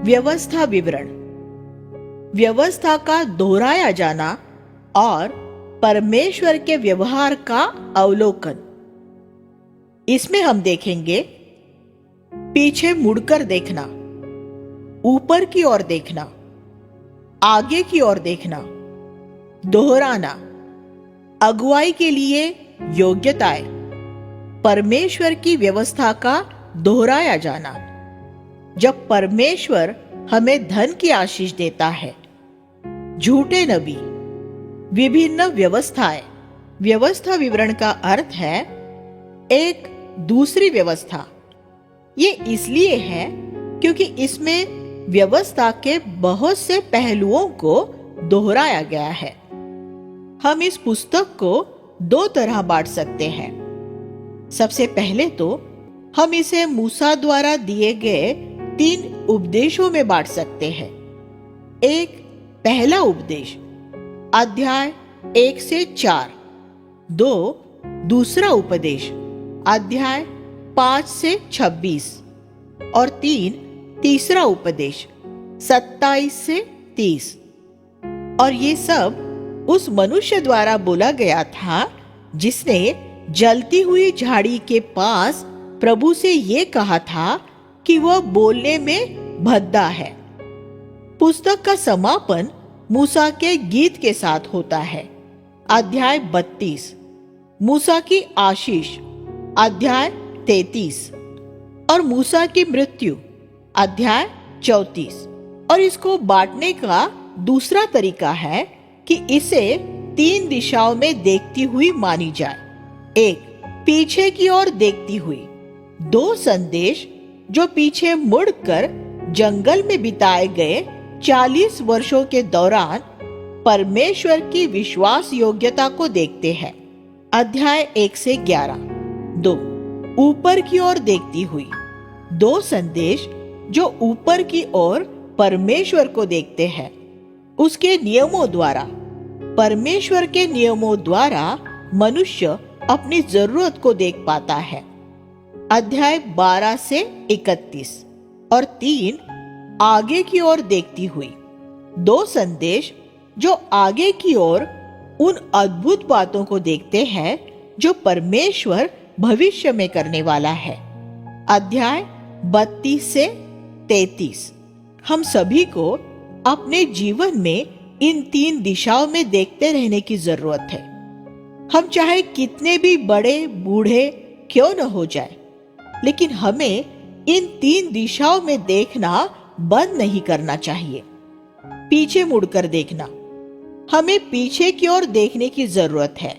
व्यवस्था विवरण, व्यवस्था का दोहराया जाना और परमेश्वर के व्यवहार का अवलोकन। इसमें हम देखेंगे पीछे मुड़कर देखना, ऊपर की ओर देखना, आगे की ओर देखना, दोहराना, अगुवाई के लिए योग्यताएं, परमेश्वर की व्यवस्था का दोहराया जाना। जब परमेश्वर हमें धन की आशीष देता है, झूठे नबी, विभिन्न व्यवस्थाएं। व्यवस्था विवरण का अर्थ है एक दूसरी व्यवस्था। ये इसलिए है क्योंकि इसमें व्यवस्था के बहुत से पहलुओं को दोहराया गया है। हम इस पुस्तक को दो तरह बांट सकते हैं। सबसे पहले तो हम इसे मूसा द्वारा दिए गए 3 उपदेशों में बांट सकते हैं। एक, पहला उपदेश अध्याय 1 से 4। 2, दूसरा उपदेश अध्याय 5 से 26। और 3, तीसरा उपदेश 27 से 30। और ये सब उस मनुष्य द्वारा बोला गया था जिसने जलती हुई झाड़ी के पास प्रभु से ये कहा था कि वह बोलने में भद्दा है। पुस्तक का समापन मूसा के गीत के साथ होता है। अध्याय 32, मूसा की आशीष अध्याय 33 और मूसा की मृत्यु अध्याय 34। और इसको बांटने का दूसरा तरीका है कि इसे 3 दिशाओं में देखती हुई मानी जाए। एक, पीछे की ओर देखती हुई। 2 संदेश जो पीछे मुड़कर जंगल में बिताए गए 40 वर्षों के दौरान परमेश्वर की विश्वास योग्यता को देखते हैं। अध्याय 1 से 11। 2, ऊपर की ओर देखती हुई। 2 संदेश जो ऊपर की ओर परमेश्वर को देखते हैं, उसके नियमों द्वारा। परमेश्वर के नियमों द्वारा मनुष्य अपनी जरूरत को देख पाता है। अध्याय 12 से 31। और 3, आगे की ओर देखती हुई। 2 संदेश जो आगे की ओर उन अद्भुत बातों को देखते हैं जो परमेश्वर भविष्य में करने वाला है। अध्याय 32 से 33। हम सभी को अपने जीवन में इन 3 दिशाओं में देखते रहने की जरूरत है। हम चाहे कितने भी बड़े बूढ़े क्यों न हो जाए, लेकिन हमें इन 3 दिशाओं में देखना बंद नहीं करना चाहिए। पीछे मुड़कर देखना, हमें पीछे की ओर देखने की जरूरत है।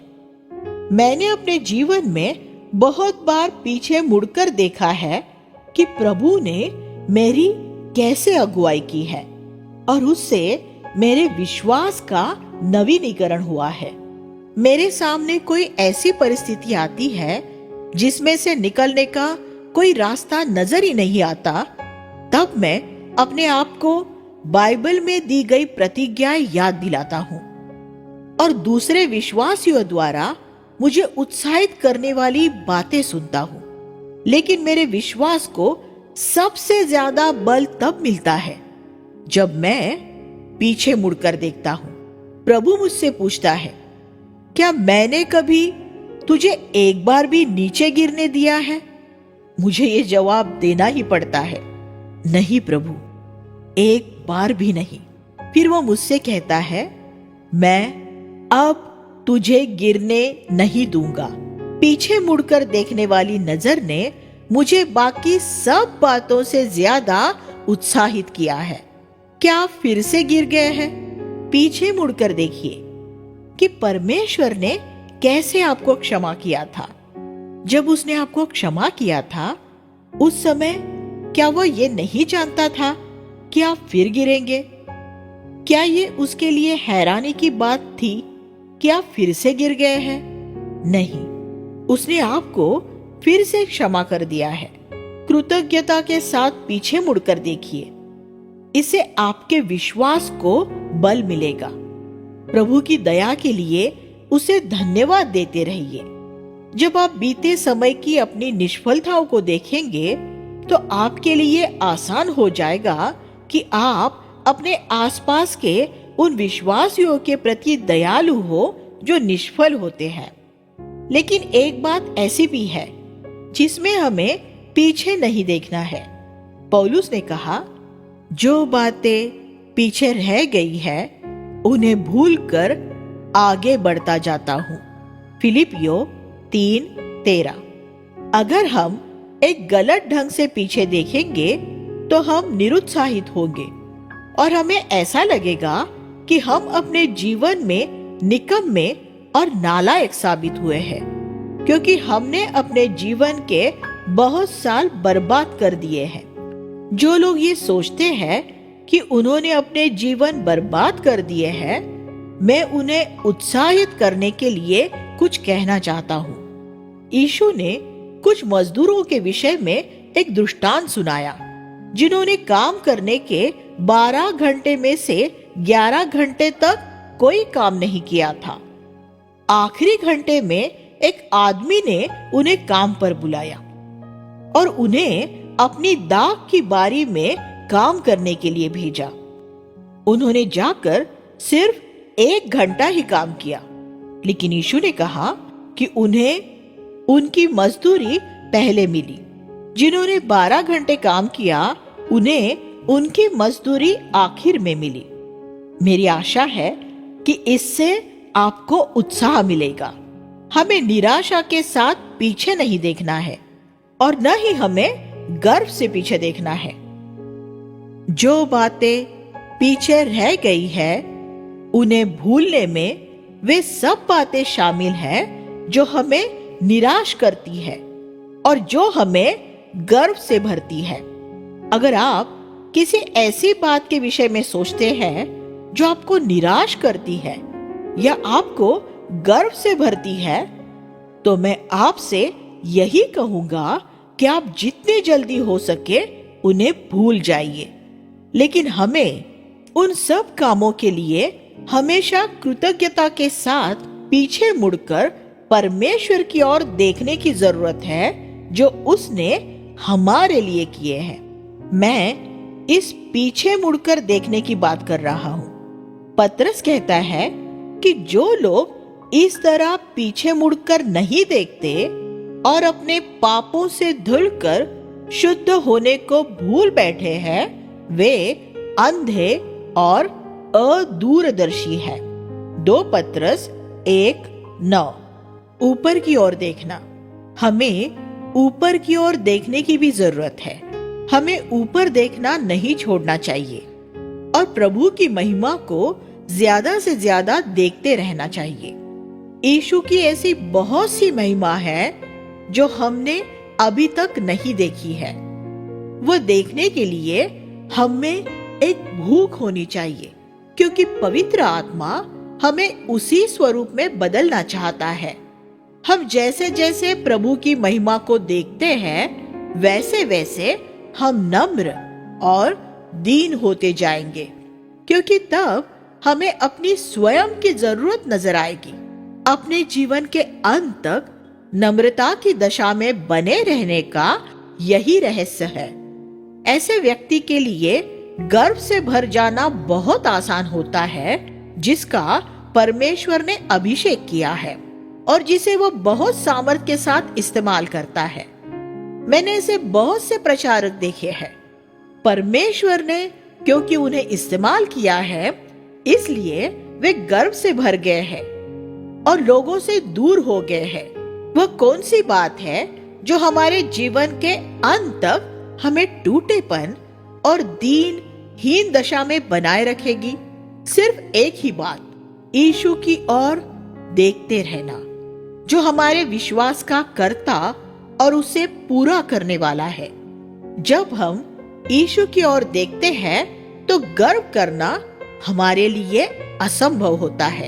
मैंने अपने जीवन में बहुत बार पीछे मुड़कर देखा है कि प्रभु ने मेरी कैसे अगुवाई की है और उससे मेरे विश्वास का नवीनीकरण हुआ है। मेरे सामने कोई ऐसी परिस्थिति आती है जिसमें से निकलने का कोई रास्ता नजर ही नहीं आता, तब मैं अपने आप को बाइबल में दी गई प्रतिज्ञाएं याद दिलाता हूँ और दूसरे विश्वासियों द्वारा मुझे उत्साहित करने वाली बातें सुनता हूँ। लेकिन मेरे विश्वास को सबसे ज्यादा बल तब मिलता है जब मैं पीछे मुड़कर देखता हूँ। प्रभु मुझसे पूछता है, क्या मैंने कभी तुझे एक बार भी नीचे गिरने दिया है? मुझे ये जवाब देना ही पड़ता है, नहीं प्रभु, एक बार भी नहीं। फिर वो मुझसे कहता है, मैं अब तुझे गिरने नहीं दूंगा। पीछे मुड़कर देखने वाली नजर ने मुझे बाकी सब बातों से ज्यादा उत्साहित किया है। क्या आप फिर से गिर गए हैं? पीछे मुड़कर देखिए कि परमेश्वर ने कैसे आपको क्षमा किया था। जब उसने आपको क्षमा किया था, उस समय क्या वो ये नहीं जानता था कि आप फिर गिरेंगे? क्या ये उसके लिए हैरानी की बात थी कि आप फिर से गिर गए हैं? नहीं, उसने आपको फिर से क्षमा कर दिया है। कृतज्ञता के साथ पीछे मुड़कर देखिए, इससे आपके विश्वास को बल मिलेगा। प्रभु की दया के लिए उसे धन्यवाद देते रहिए। जब आप बीते समय की अपनी निष्फलताओं को देखेंगे तो आपके लिए आसान हो जाएगा कि आप अपने आसपास के उन विश्वासियों के प्रति दयालु हो जो निष्फल होते हैं। लेकिन एक बात ऐसी भी है जिसमें हमें पीछे नहीं देखना है। पौलुस ने कहा, जो बातें पीछे रह गई है उन्हें भूलकर आगे बढ़ता जाता हूं। फिलिपियो 3:13। अगर हम एक गलत ढंग से पीछे देखेंगे तो हम निरुत्साहित होंगे और हमें ऐसा लगेगा कि हम अपने जीवन में निकम्मे और नालायक साबित हुए हैं, क्योंकि हमने अपने जीवन के बहुत साल बर्बाद कर दिए हैं। जो लोग ये सोचते हैं कि उन्होंने अपने जीवन बर्बाद कर दिए हैं, मैं उन्हें उत्साहित करने के लिए कुछ कहना चाहता हूँ। यीशु ने कुछ मजदूरों के विषय में एक दृष्टांत सुनाया, जिन्होंने काम करने के 12 घंटे में से 11 घंटे तक कोई काम नहीं किया था। आखिरी घंटे में एक आदमी ने उन्हें काम पर बुलाया और उन्हें अपनी दाख की बारी में काम करने के लिए भेजा। उन्होंने जाकर सिर्फ 1 घंटा ही काम किया, लेकिन यीशु ने कहा कि उन्हें उनकी मजदूरी पहले मिली। जिन्होंने 12 घंटे काम किया उन्हें उनकी मजदूरी आखिर में मिली। मेरी आशा है कि इससे आपको उत्साह मिलेगा। हमें निराशा के साथ पीछे नहीं देखना है और न ही हमें गर्व से पीछे देखना है। जो बातें पीछे रह गई है उन्हें भूलने में वे सब बातें शामिल हैं जो हमें निराश करती है और जो हमें गर्व से भरती है। अगर आप किसी ऐसी बात के विषय में सोचते हैं जो आपको निराश करती है या आपको गर्व से भरती है, तो मैं आपसे यही कहूंगा कि आप जितने जल्दी हो सके उन्हें भूल जाइए। लेकिन हमें उन सब कामों के लिए हमेशा कृतज्ञता के साथ पीछे मुड़कर परमेश्वर की ओर देखने की जरूरत है जो उसने हमारे लिए किए हैं। मैं इस पीछे मुड़कर देखने की बात कर रहा हूं। पतरस कहता है कि जो लोग इस तरह पीछे मुड़कर नहीं देखते और अपने पापों से धुलकर शुद्ध होने को भूल बैठे हैं, वे अंधे और अदूरदर्शी है। 2 पतरस 1:9। ऊपर की ओर देखना। हमें ऊपर की ओर देखने की भी जरूरत है। हमें ऊपर देखना नहीं छोड़ना चाहिए और प्रभु की महिमा को ज्यादा से ज्यादा देखते रहना चाहिए। यीशु की ऐसी बहुत सी महिमा है जो हमने अभी तक नहीं देखी है। वो देखने के लिए हमें एक भूख होनी चाहिए, क्योंकि पवित्र आत्मा हमें उसी स्वरूप में बदलना चाहता है। हम जैसे जैसे प्रभु की महिमा को देखते हैं, वैसे वैसे हम नम्र और दीन होते जाएंगे, क्योंकि तब हमें अपनी स्वयं की जरूरत नजर आएगी। अपने जीवन के अंत तक नम्रता की दशा में बने रहने का यही रहस्य है। ऐसे व्यक्ति के लिए गर्व से भर जाना बहुत आसान होता है, जिसका परमेश्वर ने अभिषेक किया है और जिसे वो बहुत सामर्थ्य के साथ इस्तेमाल करता है। मैंने ऐसे बहुत से प्रचारक देखे हैं। परमेश्वर ने क्योंकि उन्हें इस्तेमाल किया है, इसलिए वे गर्व से भर गए हैं और लोगों से दूर हो गए हैं। वह कौन सी बात है जो हमारे जीवन के अंत तक हमें टूटेपन और दीनहीन दशा में बनाए रखेगी? सिर्फ एक ही बात, यीशु की ओर देखते रहना, जो हमारे विश्वास का कर्ता और उसे पूरा करने वाला है। जब हम यीशु की ओर देखते हैं तो गर्व करना हमारे लिए असंभव होता है।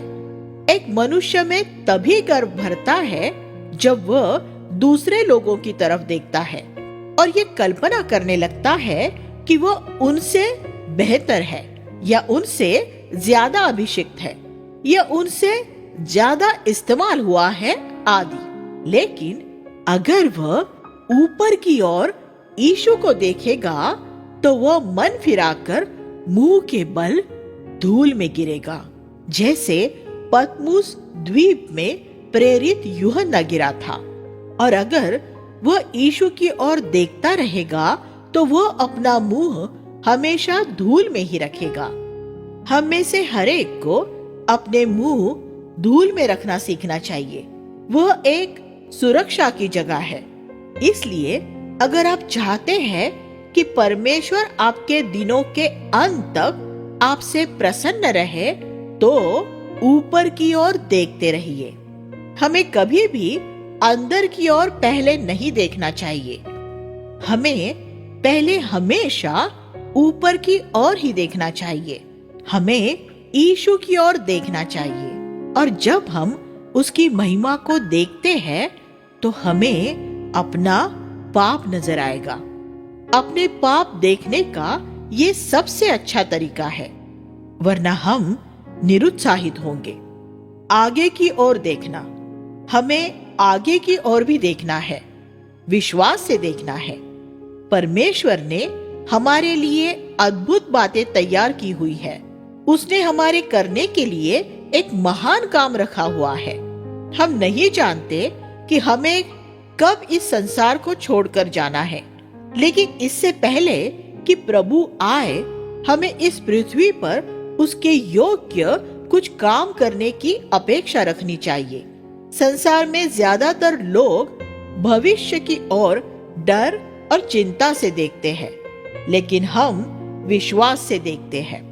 एक मनुष्य में तभी गर्व भरता है जब वह दूसरे लोगों की तरफ देखता है और ये कल्पना करने लगता है कि वह उनसे बेहतर है या उनसे ज्यादा अभिषिक्त है या उनसे ज्यादा इस्तेमाल हुआ है आदि। लेकिन अगर वह ऊपर की ओर यीशु को देखेगा तो वह मन फिराकर मुंह के बल धूल में गिरेगा, जैसे पतमुस द्वीप में प्रेरित यूहन्ना गिरा था। और अगर वह यीशु की ओर देखता रहेगा तो वह अपना मुंह हमेशा धूल में ही रखेगा। हम में से हर एक को अपने मुंह धूल में रखना सीखना चाहिए। वह एक सुरक्षा की जगह है। इसलिए अगर आप चाहते हैं कि परमेश्वर आपके दिनों के अंत तक आपसे प्रसन्न रहे, तो ऊपर की ओर देखते रहिए। हमें कभी भी अंदर की ओर पहले नहीं देखना चाहिए। हमें पहले हमेशा ऊपर की ओर ही देखना चाहिए। हमें यीशु की ओर देखना चाहिए। और जब हम उसकी महिमा को देखते हैं तो हमें अपना पाप नजर आएगा। अपने पाप देखने का ये सबसे अच्छा तरीका है, वरना हम निरुत्साहित होंगे। आगे की ओर देखना, हमें आगे की ओर भी देखना है, विश्वास से देखना है। परमेश्वर ने हमारे लिए अद्भुत बातें तैयार की हुई है। उसने हमारे करने के लिए एक महान काम रखा हुआ है। हम नहीं जानते कि हमें कब इस संसार को छोड़कर जाना है, लेकिन इससे पहले कि प्रभु आए, हमें इस पृथ्वी पर उसके योग्य कुछ काम करने की अपेक्षा रखनी चाहिए। संसार में ज्यादातर लोग भविष्य की ओर डर और चिंता से देखते हैं, लेकिन हम विश्वास से देखते हैं।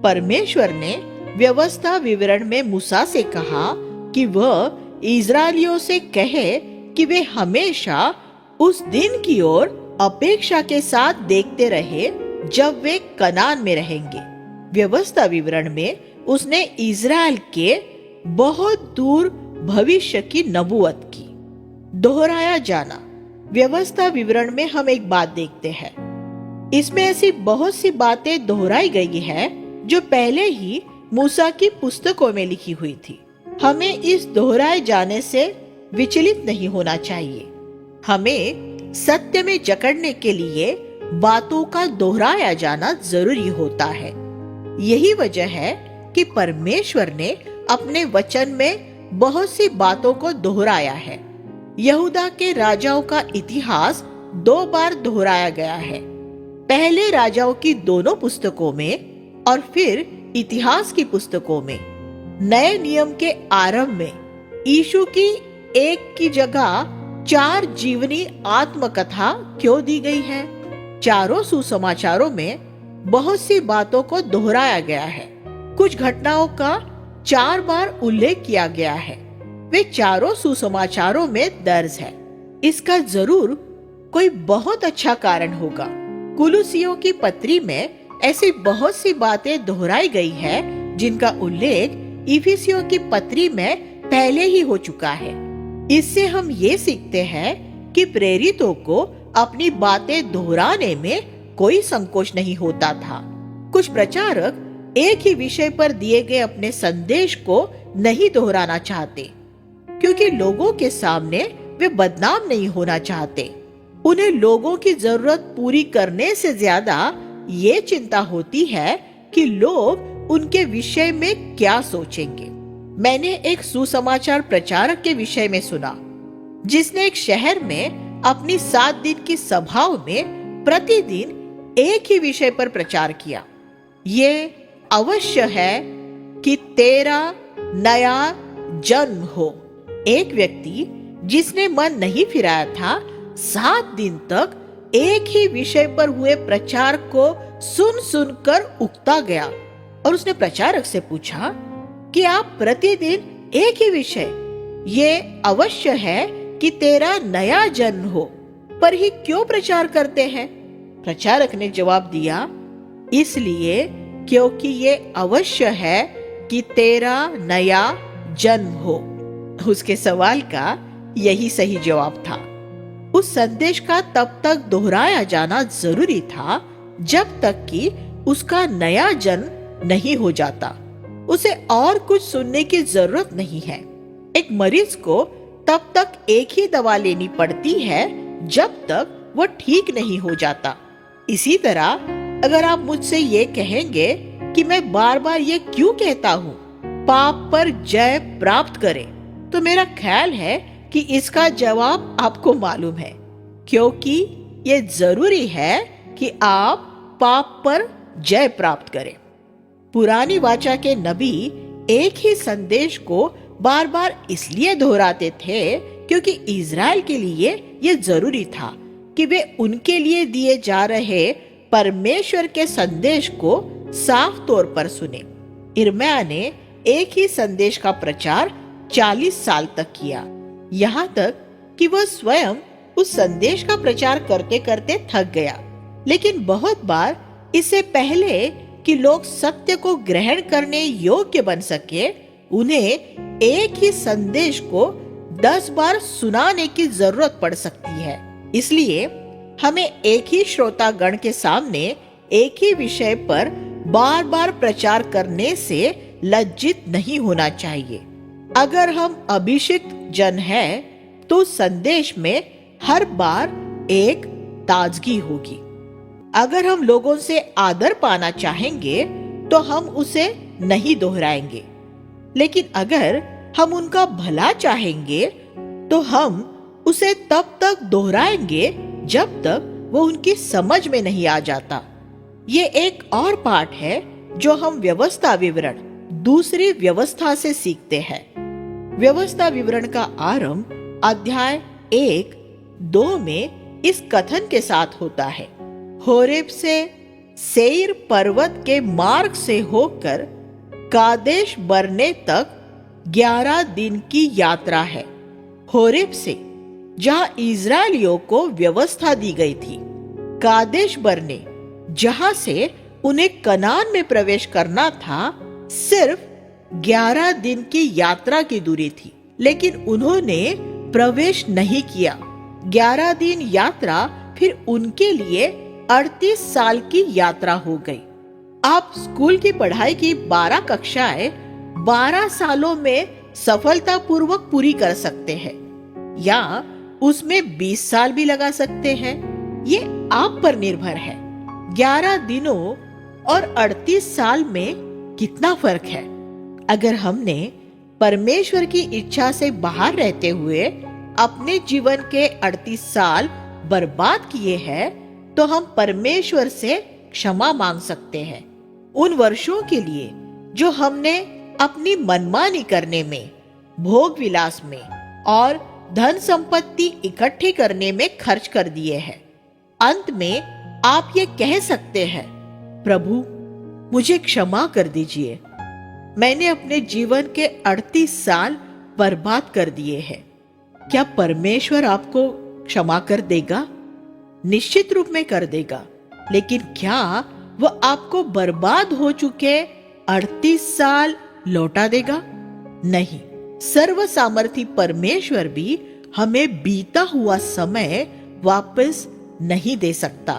परमेश्वर ने व्यवस्था विवरण में मूसा से कहा कि वह इस्राएलियों से कहे कि वे हमेशा उस दिन की ओर अपेक्षा के साथ देखते रहे जब वे कनान में रहेंगे। व्यवस्था विवरण में उसने इज़राइल के बहुत दूर भविष्य की नबूवत की। दोहराया जाना, व्यवस्था विवरण में हम एक बात देखते हैं। इसमें ऐसी बहुत सी बातें दोहराई गई है जो पहले ही मूसा की पुस्तकों में लिखी हुई थी। हमें इस दोहराए जाने से विचलित नहीं होना चाहिए। हमें सत्य में जकड़ने के लिए बातों का दोहराया जाना जरूरी होता है। यही वजह है कि परमेश्वर ने अपने वचन में बहुत सी बातों को दोहराया है। यहूदा के राजाओं का इतिहास 2 बार दोहराया गया है, पहले राजाओं की दोनों पुस्तकों में और फिर इतिहास की पुस्तकों में। नए नियम के आरंभ में यीशु की एक की जगह 4 जीवनी आत्मकथा क्यों दी गई है? चारों सुसमाचारों में बहुत सी बातों को दोहराया गया है। कुछ घटनाओं का 4 बार उल्लेख किया गया है। वे चारों सुसमाचारों में दर्ज है। इसका जरूर कोई बहुत अच्छा कारण होगा। कुलुसियों की पत्री में ऐसी बहुत सी बातें दोहराई गई है जिनका उल्लेख इफिसियों की पत्री में पहले ही हो चुका है। इससे हम ये सीखते हैं कि प्रेरितों को अपनी बातें दोहराने में कोई संकोच नहीं होता था। कुछ प्रचारक एक ही विषय पर दिए गए अपने संदेश को नहीं दोहराना चाहते, क्योंकि लोगों के सामने वे बदनाम नहीं होना चाहते। उन्हें लोगों की जरूरत पूरी करने से ज्यादा ये चिंता होती है कि लोग उनके विषय में क्या सोचेंगे। मैंने एक सुसमाचार प्रचारक के विषय में सुना, जिसने एक शहर में अपनी 7 दिन की सभाओं में प्रतिदिन एक ही विषय पर प्रचार किया। ये अवश्य है कि तेरा नया जन्म हो। एक व्यक्ति जिसने मन नहीं फिराया था, 7 दिन तक एक ही विषय पर हुए प्रचार को सुन सुनकर उकता गया और उसने प्रचारक से पूछा कि आप प्रतिदिन एक ही विषय, ये अवश्य है कि तेरा नया जन्म हो, पर ही क्यों प्रचार करते हैं? प्रचारक ने जवाब दिया, इसलिए क्योंकि ये अवश्य है कि तेरा नया जन्म हो। उसके सवाल का यही सही जवाब था। उस संदेश का तब तक दोहराया जाना जरूरी था जब तक कि उसका नया जन्म नहीं हो जाता। उसे और कुछ सुनने की जरूरत नहीं है। एक मरीज को तब तक एक ही दवा लेनी पड़ती है जब तक वो ठीक नहीं हो जाता। इसी तरह अगर आप मुझसे ये कहेंगे कि मैं बार बार ये क्यों कहता हूँ, पाप पर जय प्राप्त करें, तो मेरा ख्याल है कि इसका जवाब आपको मालूम है, क्योंकि ये जरूरी है कि आप पाप पर जय प्राप्त करें। पुरानी वाचा के नबी एक ही संदेश को बार बार इसलिए दोहराते थे क्योंकि इज़राइल के लिए यह जरूरी था कि वे उनके लिए दिए जा रहे परमेश्वर के संदेश को साफ तौर पर सुने। यिर्मयाह ने एक ही संदेश का प्रचार 40 साल तक किया, यहाँ तक कि वह स्वयं उस संदेश का प्रचार करते करते थक गया। लेकिन बहुत बार इससे पहले कि लोग सत्य को ग्रहण करने योग्य बन सके, उन्हें एक ही संदेश को 10 बार सुनाने की जरूरत पड़ सकती है। इसलिए हमें एक ही श्रोतागण के सामने एक ही विषय पर बार बार प्रचार करने से लज्जित नहीं होना चाहिए। अगर हम अभिषिक्त जन हैं, तो संदेश में हर बार एक ताजगी होगी। अगर हम लोगों से आदर पाना चाहेंगे, तो हम उसे नहीं दोहराएंगे। लेकिन अगर हम उनका भला चाहेंगे, तो हम उसे तब तक दोहराएंगे जब तक वो उनकी समझ में नहीं आ जाता। ये एक और पाठ है जो हम व्यवस्था विवरण दूसरी व्यवस्था से सीखते हैं। व्यवस्था विवरण का आरंभ अध्याय 1-2 में इस कथन के साथ होता है, होरेब से सेईर पर्वत के मार्ग से होकर कादेश बरने तक 11 दिन की यात्रा है। होरेब से, जहां इज़राइलियों को व्यवस्था दी गई थी, कादेश बरने, जहां से उन्हें कनान में प्रवेश करना था, सिर्फ 11 दिन की यात्रा की दूरी थी। लेकिन उन्होंने प्रवेश नहीं किया। 11 दिन यात्रा फिर उनके लिए 38 साल की यात्रा हो गई। आप स्कूल की पढ़ाई की 12 कक्षाएं 12 सालों में सफलतापूर्वक पूरी कर सकते हैं, या उसमें 20 साल भी लगा सकते हैं। ये आप पर निर्भर है। 11 दिनों और 38 साल में कितना फर्क है। अगर हमने परमेश्वर की इच्छा से बाहर रहते हुए अपने जीवन के 38 साल बर्बाद किए हैं, तो हम परमेश्वर से क्षमा मांग सकते हैं उन वर्षों के लिए जो हमने अपनी मनमानी करने में, भोग विलास में और धन संपत्ति इकट्ठी करने में खर्च कर दिए हैं। अंत में आप ये कह सकते हैं, प्रभु मुझे क्षमा कर दीजिए, मैंने अपने जीवन के 38 साल बर्बाद कर दिए हैं। क्या परमेश्वर आपको क्षमा कर देगा? निश्चित रूप में कर देगा। लेकिन क्या वह आपको बर्बाद हो चुके 38 साल लौटा देगा? नहीं। सर्व सामर्थी परमेश्वर भी हमें बीता हुआ समय वापस नहीं दे सकता।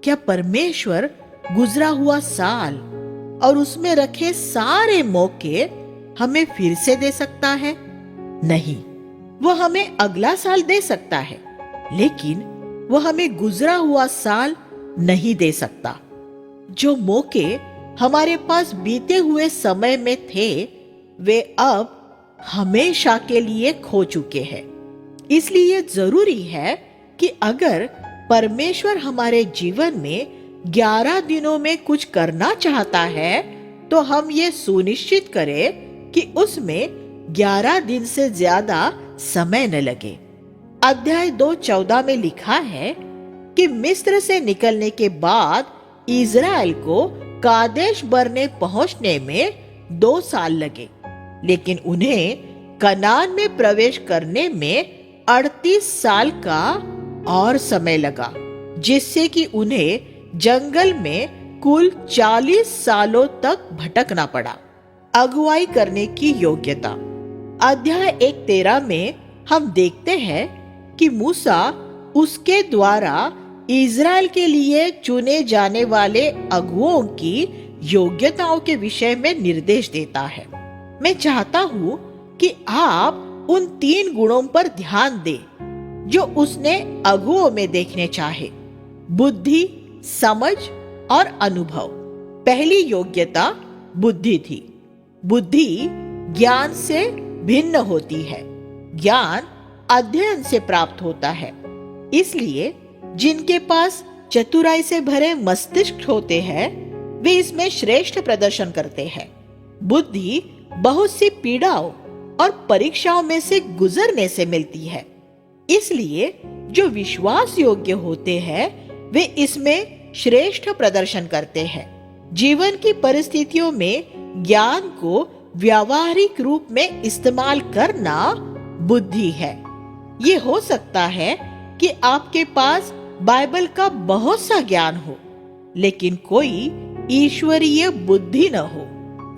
क्या परमेश्वर गुजरा हुआ साल और उसमें रखे सारे मौके हमें फिर से दे सकता है? नहीं। वह हमें अगला साल दे सकता है, लेकिन वह हमें गुजरा हुआ साल नहीं दे सकता। जो मौके हमारे पास बीते हुए समय में थे, वे अब हमेशा के लिए खो चुके हैं। इसलिए जरूरी है कि अगर परमेश्वर हमारे जीवन में 11 दिनों में कुछ करना चाहता है, तो हम ये सुनिश्चित करें कि उसमें 11 दिन से ज्यादा समय न लगे। अध्याय 2:14 में लिखा है कि मिस्र से निकलने के बाद इज़राइल को कादेश बरने पहुंचने में 2 साल लगे, लेकिन उन्हें कनान में प्रवेश करने में 38 साल का और समय लगा, जिससे कि उन्हें जंगल में कुल 40 सालों तक भटकना पड़ा। अगुवाई करने की योग्यता। अध्याय 1:13 में हम देखते हैं कि मूसा उसके द्वारा इज़राइल के लिए चुने जाने वाले अगुओं की योग्यताओं के विषय में निर्देश देता है। मैं चाहता हूँ कि आप उन 3 गुणों पर ध्यान दें जो उसने अगुओं में देखने चाहे: बुद्धि, समझ और अनुभव। पहली योग्यता बुद्धि थी। बुद्धि ज्ञान से भिन्न होती है। ज्ञान अध्ययन से प्राप्त होता है। इसलिए जिनके पास चतुराई से भरे मस्तिष्क होते हैं वे इसमें श्रेष्ठ प्रदर्शन करते हैं। बुद्धि बहुत सी पीड़ाओं और परीक्षाओं में से गुजरने से मिलती है। इसलिए जो विश्वास योग्य होते हैं वे इसमें श्रेष्ठ प्रदर्शन करते हैं। जीवन की परिस्थितियों में ज्ञान को व्यावहारिक रूप में इस्तेमाल करना बुद्धि है। ये हो सकता है कि आपके पास बाइबल का बहुत सा ज्ञान हो, लेकिन कोई ईश्वरीय बुद्धि न हो।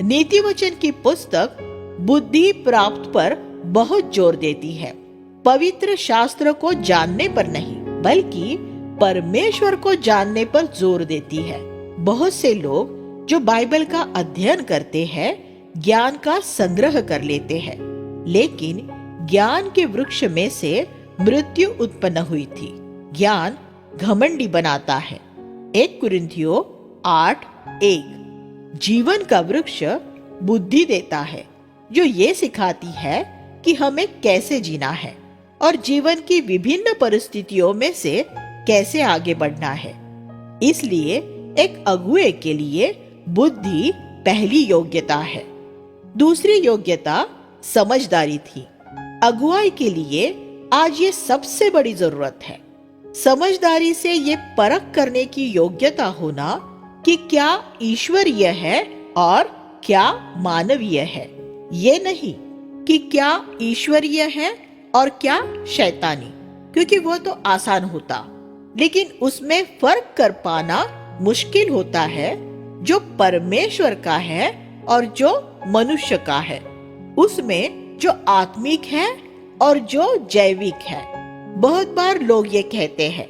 नीति वचन की पुस्तक बुद्धि प्राप्त पर बहुत जोर देती है। पवित्र शास्त्र को जानने पर नहीं, बल्कि परमेश्वर को जानने पर जोर देती है। बहुत से लोग जो बाइबल का अध्ययन करते हैं ज्ञान का संग्रह कर लेते हैं, लेकिन ज्ञान के वृक्ष में से मृत्यु उत्पन्न हुई थी। ज्ञान घमंडी बनाता है। 1 कुरिन्थियों 8:1। जीवन का वृक्ष बुद्धि देता है, जो ये सिखाती है कि हमें कैसे जीना है और जीवन की विभिन्न परिस्थितियों में से कैसे आगे बढ़ना है। इसलिए एक अगुए के लिए बुद्धि पहली योग्यता है। दूसरी योग्यता समझदारी थी। अगुवाई के लिए आज ये सबसे बड़ी जरूरत है। समझदारी से ये परख करने की योग्यता होना कि क्या ईश्वरीय है और क्या मानवीय है। ये नहीं कि क्या ईश्वरीय है और क्या शैतानी, क्योंकि वो तो आसान होता, लेकिन उसमें फर्क कर पाना मुश्किल होता है। जो परमेश्वर का है और जो मनुष्य का है, उसमें जो आत्मिक है और जो जैविक है। बहुत बार लोग ये कहते हैं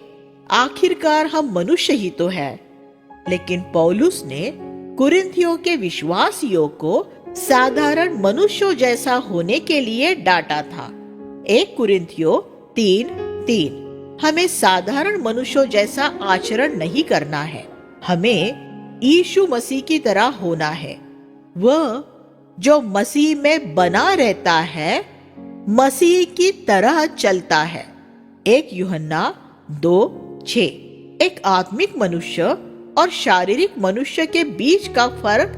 आखिरकार हम मनुष्य ही तो है, लेकिन पौलुस ने कुरिन्थियों के विश्वासियों को साधारण मनुष्यों जैसा होने के लिए डांटा था। 1 कुरिन्थियों 3:3। हमें साधारण मनुष्यों जैसा आचरण नहीं करना है, हमें यीशु मसीह की तरह होना है। वह जो मसीह में बना रहता है मसीह की तरह चलता है। 1 यूहन्ना 2:6। एक आत्मिक मनुष्य और शारीरिक मनुष्य के बीच का फर्क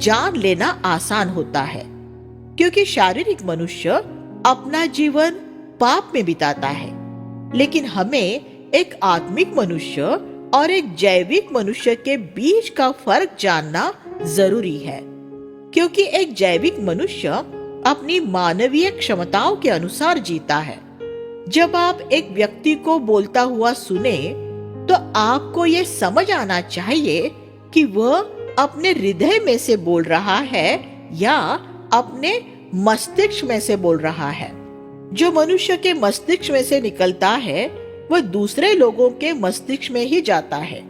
जान लेना आसान होता है, क्योंकि शारीरिक मनुष्य अपना जीवन पाप में बिताता है, लेकिन हमें एक आत्मिक मनुष्य और एक जैविक मनुष्य के बीच का फर्क जानना जरूरी है, क्योंकि एक जैविक मनुष्य अपनी मानवीय क्षमताओं के अनुसार जीता है। जब आप एक व्यक्ति को बोलता हुआ सुने तो आपको ये समझ आना चाहिए कि वह अपने हृदय में से बोल रहा है या अपने मस्तिष्क में से बोल रहा है। जो मनुष्य के मस्तिष्क में से निकलता है वह दूसरे लोगों के मस्तिष्क में ही जाता है,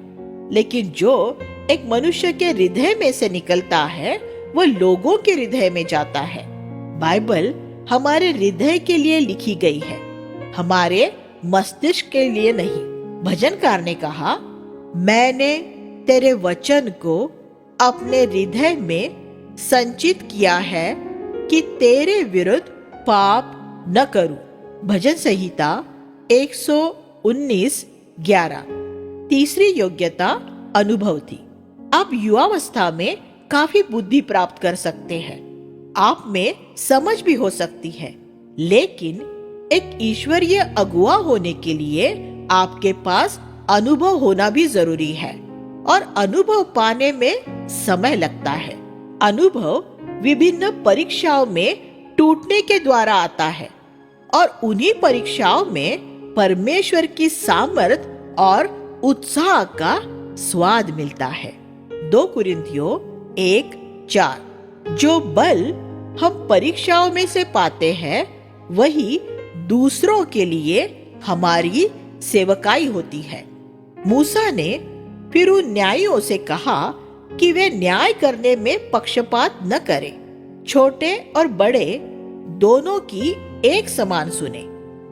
लेकिन जो एक मनुष्य के हृदय में से निकलता है वह लोगों के हृदय में जाता है। बाइबल हमारे हृदय के लिए लिखी गई है, हमारे मस्तिष्क के लिए नहीं। भजनकार ने कहा, मैंने तेरे वचन को अपने हृदय में संचित किया है कि तेरे विरुद्ध पाप न करूं। भजन संहिता 119:11। तीसरी योग्यता अनुभव थी। आप युवावस्था में काफी बुद्धि प्राप्त कर सकते हैं, आप में समझ भी हो सकती है, लेकिन एक ईश्वरीय अगुआ होने के लिए आपके पास अनुभव होना भी जरूरी है, और अनुभव पाने में समय लगता है। अनुभव विभिन्न परीक्षाओं में टूटने के द्वारा आता है, और उन्हीं परीक्षाओं में परमेश्वर की सामर्थ और उत्साह का स्वाद मिलता है। 2 कुरिन्थियों 1:4। जो बल हम परीक्षाओं में से पाते हैं वही दूसरों के लिए हमारी सेवकाई होती है। मूसा ने फिर उन न्यायियों से कहा कि वे न्याय करने में पक्षपात न करें, छोटे और बड़े दोनों की एक समान सुने।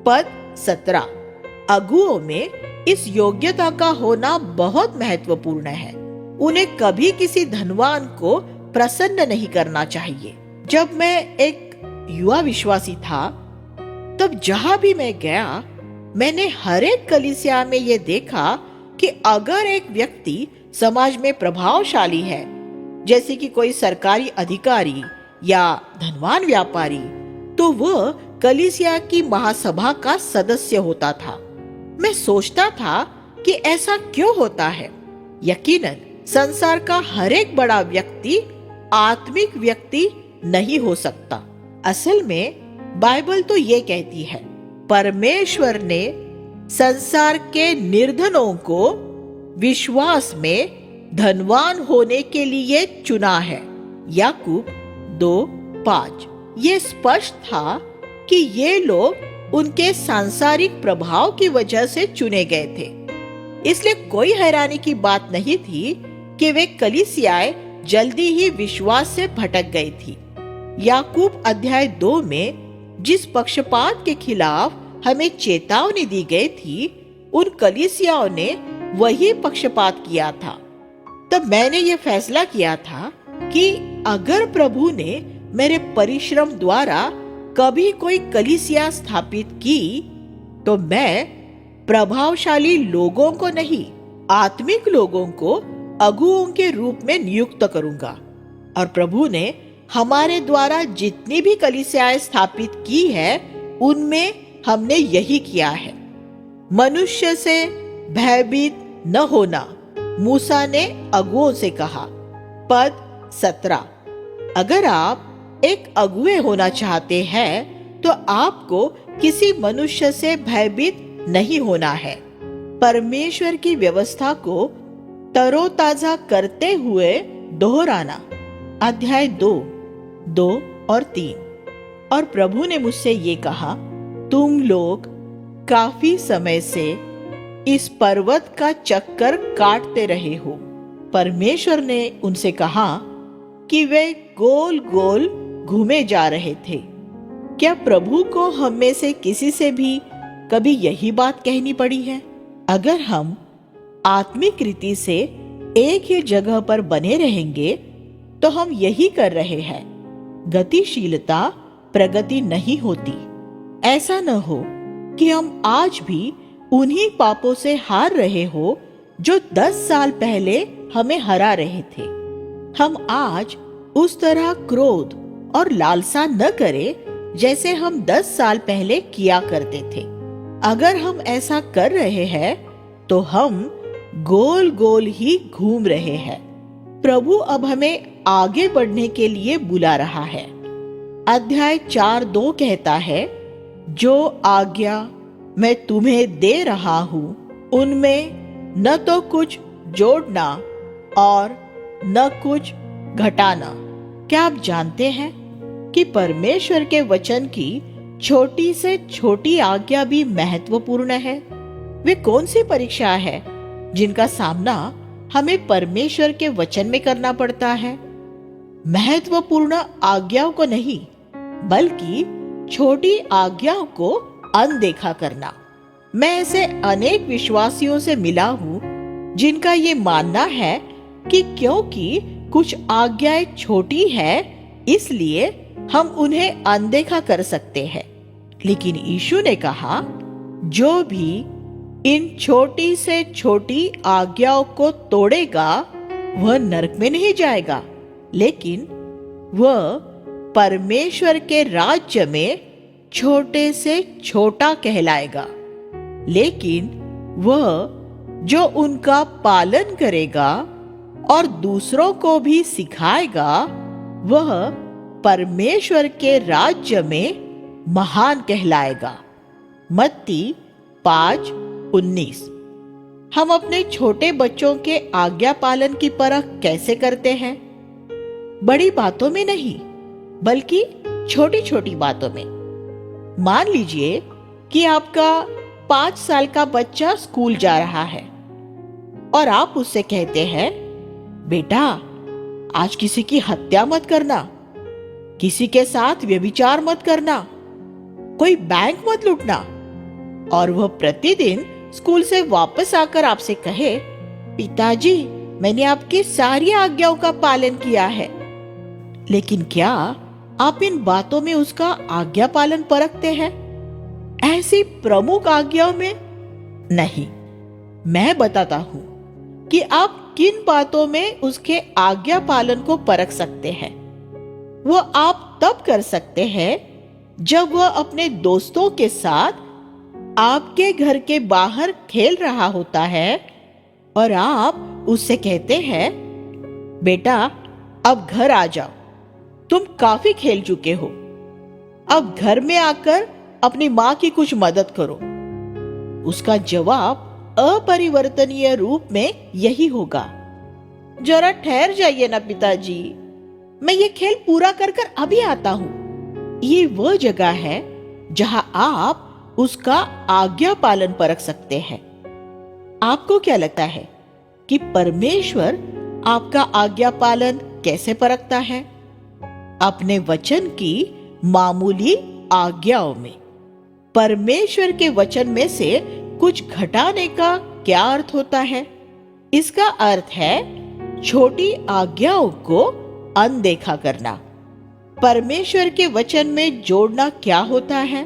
पद 17। अगुओं में इस योग्यता का होना बहुत महत्वपूर्ण है। उन्हें कभी किसी धनवान को प्रसन्न नहीं करना चाहिए। जब मैं एक युवा विश्वासी था, तब जहां भी मैं गया, मैंने हर एक कलीसिया में यह देखा कि अगर एक व्यक्ति समाज में प्रभावशाली है, जैसे कि कोई सरकारी अधिकारी या धनवान व्यापारी, तो वह कलीसिया की महासभा का सदस्य होता था। मैं सोचता था कि ऐसा क्यों होता है। यकीनन संसार का हर एक बड़ा व्यक्ति आत्मिक व्यक्ति नहीं हो सकता। असल में बाइबल तो ये कहती है, परमेश्वर ने संसार के निर्धनों को विश्वास में धनवान होने के लिए चुना है। याकूब 2:5। ये स्पष्ट था कि ये लोग उनके सांसारिक प्रभाव की वजह से चुने गए थे। इसलिए कोई हैरानी की बात नहीं थी कि वे कलीसियाएं जल्दी ही विश्वास से भटक गई थी। याकूब अध्याय 2 में जिस पक्षपात के खिलाफ हमें चेतावनी दी गई थी, उन कलीसियाओं ने वही पक्षपात किया था। तब मैंने ये फैसला किया था कि अगर प्रभु ने मेरे परिश्रम द्वारा कभी कोई कलीसिया स्थापित की, तो मैं प्रभावशाली लोगों को नहीं, आत्मिक लोगों को अगुओं के रूप में नियुक्त करूंगा। और प्रभु ने हमारे द्वारा जितनी भी कलीसियाएं स्थापित की है, उनमें हमने यही किया है। मनुष्य से भयभीत न होना, मूसा ने अगुओं से कहा। पद 17। अगर आप एक अगुए होना चाहते हैं, तो आपको किसी मनुष्य से भयभीत नहीं होना है। परमेश्वर की व्यवस्था को तरोताजा करते हुए दोहराना। अध्याय 2 और 3। और प्रभु ने मुझसे ये कहा, तुम लोग काफी समय से इस पर्वत का चक्कर काटते रहे हो। परमेश्वर ने उनसे कहा कि वे गोल गोल घूमे जा रहे थे। क्या प्रभु को हम में से किसी से भी कभी यही बात कहनी पड़ी है? अगर हम आत्मिक रीति से एक ही जगह पर बने रहेंगे, तो हम यही कर रहे हैं। गतिशीलता प्रगति नहीं होती। ऐसा न हो कि हम आज भी उन्हीं पापों से हार रहे हो जो 10 साल पहले हमें हरा रहे थे। हम आज उस तरह क्रोध और लालसा न करें जैसे हम 10 साल पहले किया करते थे। अगर हम ऐसा कर रहे हैं, तो हम गोल गोल ही घूम रहे हैं। प्रभु अब हमें आगे बढ़ने के लिए बुला रहा है। अध्याय 4:2 कहता है, जो आज्ञा मैं तुम्हें दे रहा हूं, उनमें न तो कुछ जोड़ना और न कुछ घटाना। क्या आप जानते हैं कि परमेश्वर के वचन की छोटी से छोटी आज्ञा भी महत्वपूर्ण है? वे कौन सी परीक्षा है जिनका सामना हमें परमेश्वर के वचन में करना पड़ता है? महत्वपूर्ण आज्ञाओं को नहीं, बल्कि छोटी आज्ञाओं को अनदेखा करना। मैं ऐसे अनेक विश्वासियों से मिला हूं जिनका ये मानना है कि क्योंकि कुछ आज्ञाएं छोटी है, इसलिए हम उन्हें अनदेखा कर सकते हैं। लेकिन यीशु ने कहा, जो भी इन छोटी से छोटी आज्ञाओं को तोड़ेगा, वह नरक में नहीं जाएगा, लेकिन वह परमेश्वर के राज्य में छोटे से छोटा कहलाएगा। लेकिन वह जो उनका पालन करेगा और दूसरों को भी सिखाएगा, वह परमेश्वर के राज्य में महान कहलाएगा। मत्ती 5:19। हम अपने छोटे बच्चों के आज्ञा पालन की परख कैसे करते हैं? बड़ी बातों में नहीं, बल्कि छोटी छोटी बातों में। मान लीजिए कि आपका 5 साल का बच्चा स्कूल जा रहा है और आप उससे कहते हैं, बेटा, आज किसी की हत्या मत करना, किसी के साथ व्यभिचार मत करना, कोई बैंक मत लूटना। और वह प्रतिदिन स्कूल से वापस आकर आपसे कहे, पिताजी, मैंने आपकी सारी आज्ञाओं का पालन किया है। लेकिन क्या आप इन बातों में उसका आज्ञा पालन परखते हैं? ऐसी प्रमुख आज्ञाओं में नहीं। मैं बताता हूं कि आप किन बातों में उसके आज्ञा पालन को परख सकते हैं। वो आप तब कर सकते हैं जब वह अपने दोस्तों के साथ आपके घर के बाहर खेल रहा होता है और आप उससे कहते हैं, बेटा अब घर आ जाओ, तुम काफी खेल चुके हो, अब घर में आकर अपनी माँ की कुछ मदद करो। उसका जवाब अपरिवर्तनीय रूप में यही होगा, जरा ठहर जाइए ना पिताजी, मैं ये खेल पूरा कर कर अभी आता हूं। ये वह जगह है जहां आप उसका आज्ञा पालन परख सकते हैं। आपको क्या लगता है कि परमेश्वर आपका आज्ञा पालन कैसे परखता है? अपने वचन की मामूली आज्ञाओं में। परमेश्वर के वचन में से कुछ घटाने का क्या अर्थ होता है? इसका अर्थ है छोटी आज्ञाओं को अनदेखा करना। परमेश्वर के वचन में जोड़ना क्या होता है?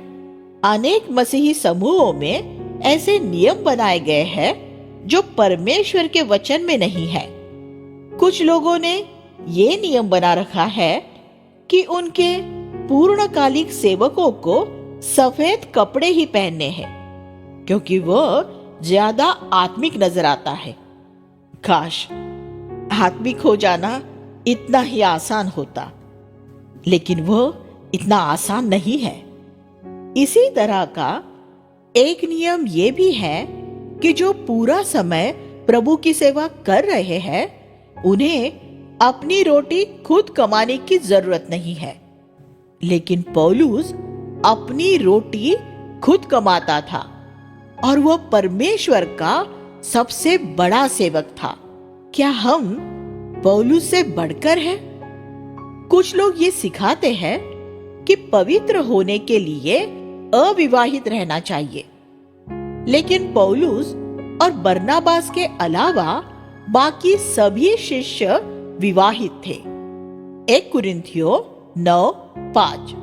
अनेक मसीही समूहों में ऐसे नियम बनाए गए हैं जो परमेश्वर के वचन में नहीं है। कुछ लोगों ने ये नियम बना रखा है कि उनके पूर्णकालिक सेवकों को सफेद कपड़े ही पहनने हैं, क्योंकि वह ज्यादा आत्मिक नजर आता है। काश आत्मिक हो जाना इतना ही आसान होता, लेकिन वह इतना आसान नहीं है। इसी तरह का एक नियम यह भी है कि जो पूरा समय प्रभु की सेवा कर रहे हैं, उन्हें अपनी रोटी खुद कमाने की जरूरत नहीं है। लेकिन पौलुस अपनी रोटी खुद कमाता था और वह परमेश्वर का सबसे बड़ा सेवक था। क्या हम पौलुस से बढ़कर हैं? कुछ लोग ये सिखाते हैं कि पवित्र होने के लिए अविवाहित रहना चाहिए, लेकिन पौलुस और बरनबास के अलावा बाकी सभी शिष्य विवाहित थे। 1 कुरिन्थियों 9:5।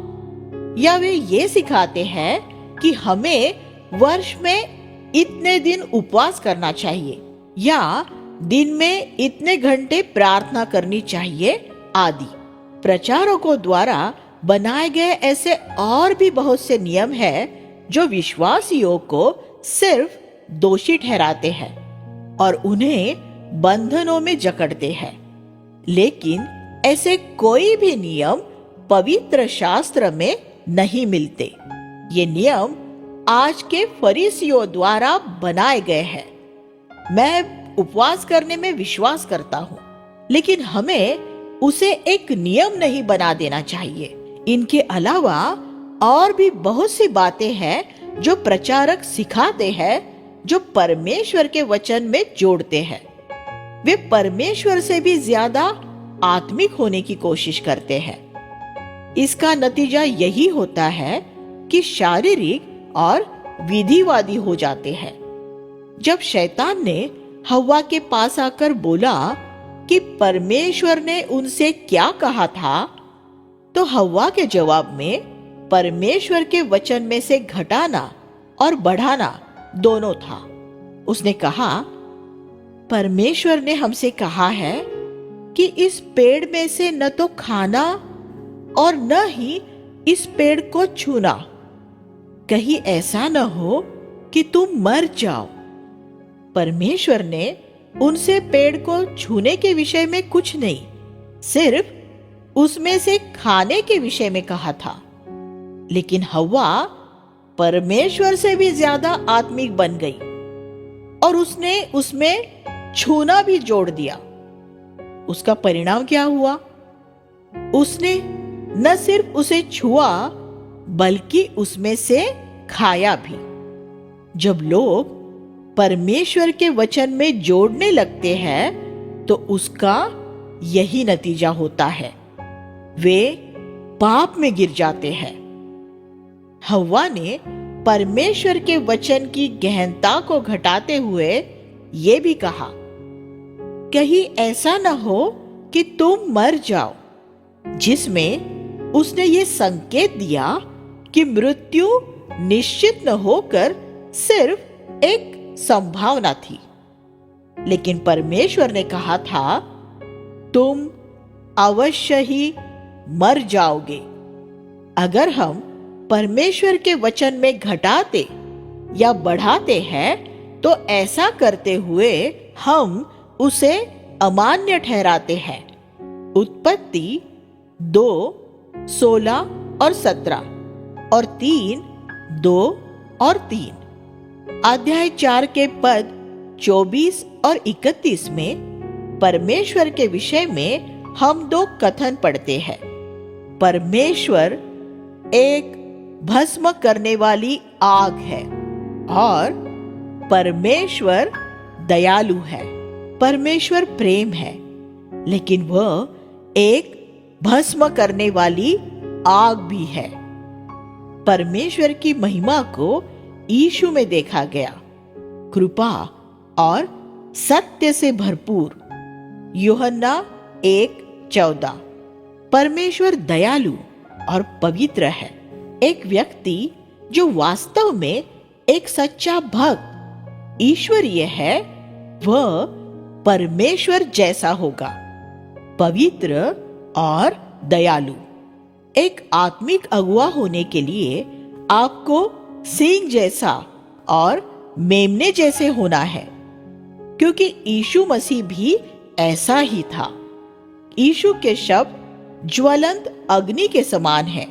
या वे ये सिखाते हैं कि हमें वर्ष में इतने दिन उपवास करना चाहिए या दिन में इतने घंटे प्रार्थना करनी चाहिए आदि। प्रचारकों द्वारा बनाए गए ऐसे और भी बहुत से नियम हैं जो विश्वासियों को सिर्फ दोषी ठहराते हैं और उन्हें बंधनों में जकड़ते हैं। लेकिन ऐसे कोई भी नियम पवित्र शास्त्र में नहीं मिलते। ये नियम आज के फरीसियों द्वारा बनाए गए हैं। मैं उपवास करने में विश्वास करता हूँ, लेकिन हमें उसे एक नियम नहीं बना देना चाहिए। इनके अलावा और भी बहुत सी बातें हैं जो प्रचारक सिखाते हैं, जो परमेश्वर के वचन में जोड़ते हैं। वे परमेश्वर से भी ज्यादा आत्मिक होने की कोशिश करते हैं। इसका नतीजा यही होता है कि शारीरिक और विधिवादी हो जाते हैं। जब शैतान ने हव्वा के पास आकर बोला कि परमेश्वर ने उनसे क्या कहा था, तो हव्वा के जवाब में परमेश्वर के वचन में से घटाना और बढ़ाना दोनों था। उसने कहा, परमेश्वर ने हमसे कहा है कि इस पेड़ में से न तो खाना और न ही इस पेड़ को छूना, कहीं ऐसा न हो कि तुम मर जाओ। परमेश्वर ने उनसे पेड़ को छूने के विषय में कुछ नहीं, सिर्फ उसमें से खाने के विषय में कहा था। लेकिन हव्वा परमेश्वर से भी ज्यादा आत्मिक बन गई और उसने उसमें छूना भी जोड़ दिया। उसका परिणाम क्या हुआ? उसने न सिर्फ उसे छुआ बल्कि उसमें से खाया भी। जब लोग परमेश्वर के वचन में जोड़ने लगते हैं तो उसका यही नतीजा होता है, वे पाप में गिर जाते हैं। हव्वा ने परमेश्वर के वचन की गहनता को घटाते हुए ये भी कहा कहीं ऐसा न हो कि तुम मर जाओ, जिसमें उसने ये संकेत दिया कि मृत्यु निश्चित न होकर सिर्फ एक संभावना थी। लेकिन परमेश्वर ने कहा था, तुम अवश्य ही मर जाओगे। अगर हम परमेश्वर के वचन में घटाते या बढ़ाते हैं तो ऐसा करते हुए हम उसे अमान्य ठहराते हैं। उत्पत्ति 2:16 और 17 और 3:2 और 3। अध्याय 4 के पद 24 और 31 में परमेश्वर के विषय में हम 2 कथन पढ़ते हैं। परमेश्वर एक भस्म करने वाली आग है और परमेश्वर दयालु है। परमेश्वर प्रेम है, लेकिन वह एक भस्म करने वाली आग भी है। परमेश्वर की महिमा को यीशु में देखा गया, कृपा और सत्य से भरपूर। यूहन्ना 1:14। परमेश्वर दयालु और पवित्र है। एक व्यक्ति जो वास्तव में एक सच्चा भक्त ईश्वरीय है, वह परमेश्वर जैसा होगा, पवित्र और दयालु। एक आत्मिक अगुआ होने के लिए आपको सिंह जैसा और मेमने जैसे होना है, क्योंकि यीशु मसीह भी ऐसा ही था। यीशु के शब्द ज्वलंत अग्नि के समान है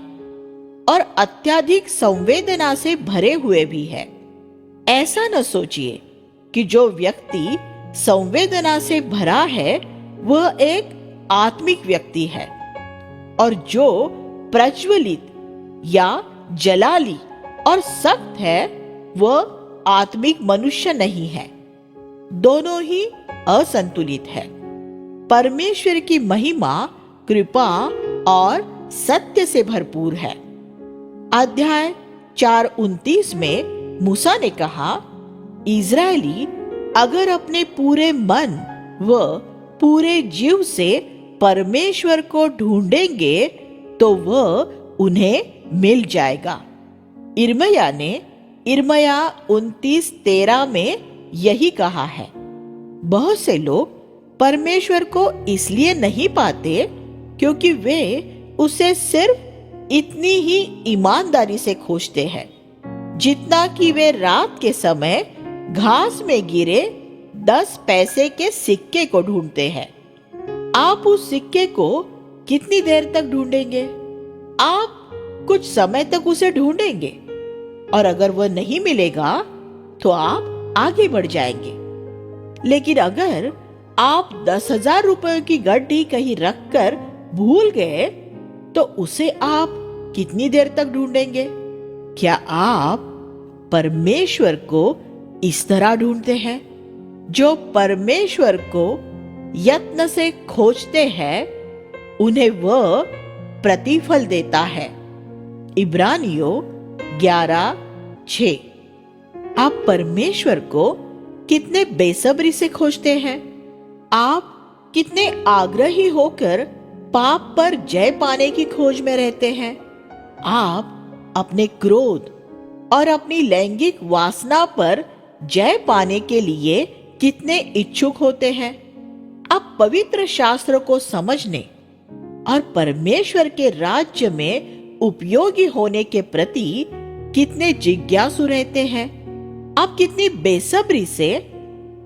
और अत्यधिक संवेदना से भरे हुए भी है। ऐसा न सोचिए कि जो व्यक्ति संवेदना से भरा है वह एक आत्मिक व्यक्ति है, और जो प्रज्वलित या जलाली और सख्त है वह आत्मिक मनुष्य नहीं है। दोनों ही असंतुलित है। परमेश्वर की महिमा कृपा और सत्य से भरपूर है। अध्याय 4:29 में मूसा ने कहा, इज़राइली अगर अपने पूरे मन व पूरे जीव से परमेश्वर को ढूंढेंगे तो वह उन्हें मिल जाएगा। इर्मया ने इर्मया 29:13 में यही कहा है। बहुत से लोग परमेश्वर को इसलिए नहीं पाते क्योंकि वे उसे सिर्फ इतनी ही ईमानदारी से खोजते हैं जितना कि वे रात के समय घास में गिरे 10 पैसे के सिक्के को ढूंढते हैं। आप उस सिक्के को कितनी देर तक ढूंढेंगे? आप कुछ समय तक उसे ढूंढेंगे और अगर वह नहीं मिलेगा तो आप आगे बढ़ जाएंगे। लेकिन अगर आप 10,000 रुपयों की गड्डी कहीं रखकर भूल गए तो उसे आप कितनी देर तक ढूंढेंगे? क्या आप परमेश्वर को इस तरह ढूंढते हैं? जो परमेश्वर को यत्न से खोजते हैं उन्हें वह प्रतिफल देता है। इब्रानियों 11:6। आप परमेश्वर को कितने बेसब्री से खोजते हैं? आप कितने आग्रही होकर पाप पर जय पाने की खोज में रहते हैं? आप अपने क्रोध और अपनी लैंगिक वासना पर जय पाने के लिए कितने इच्छुक होते हैं? आप पवित्र शास्त्र को समझने और परमेश्वर के राज्य में उपयोगी होने के प्रति कितने जिज्ञासु रहते हैं? आप कितनी बेसब्री से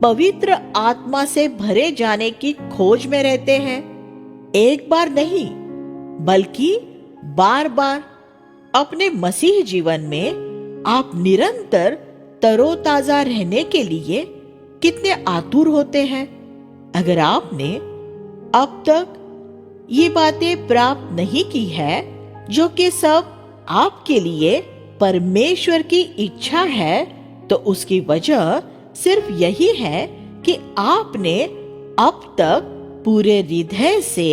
पवित्र आत्मा से भरे जाने की खोज में रहते हैं? एक बार नहीं बल्कि बार बार अपने मसीह जीवन में आप निरंतर तरोताजा रहने के लिए कितने आतुर होते हैं। अगर आपने अब तक ये बातें प्राप्त नहीं की है जो कि सब आपके लिए परमेश्वर की इच्छा है, तो उसकी वजह सिर्फ यही है कि आपने अब तक पूरे हृदय से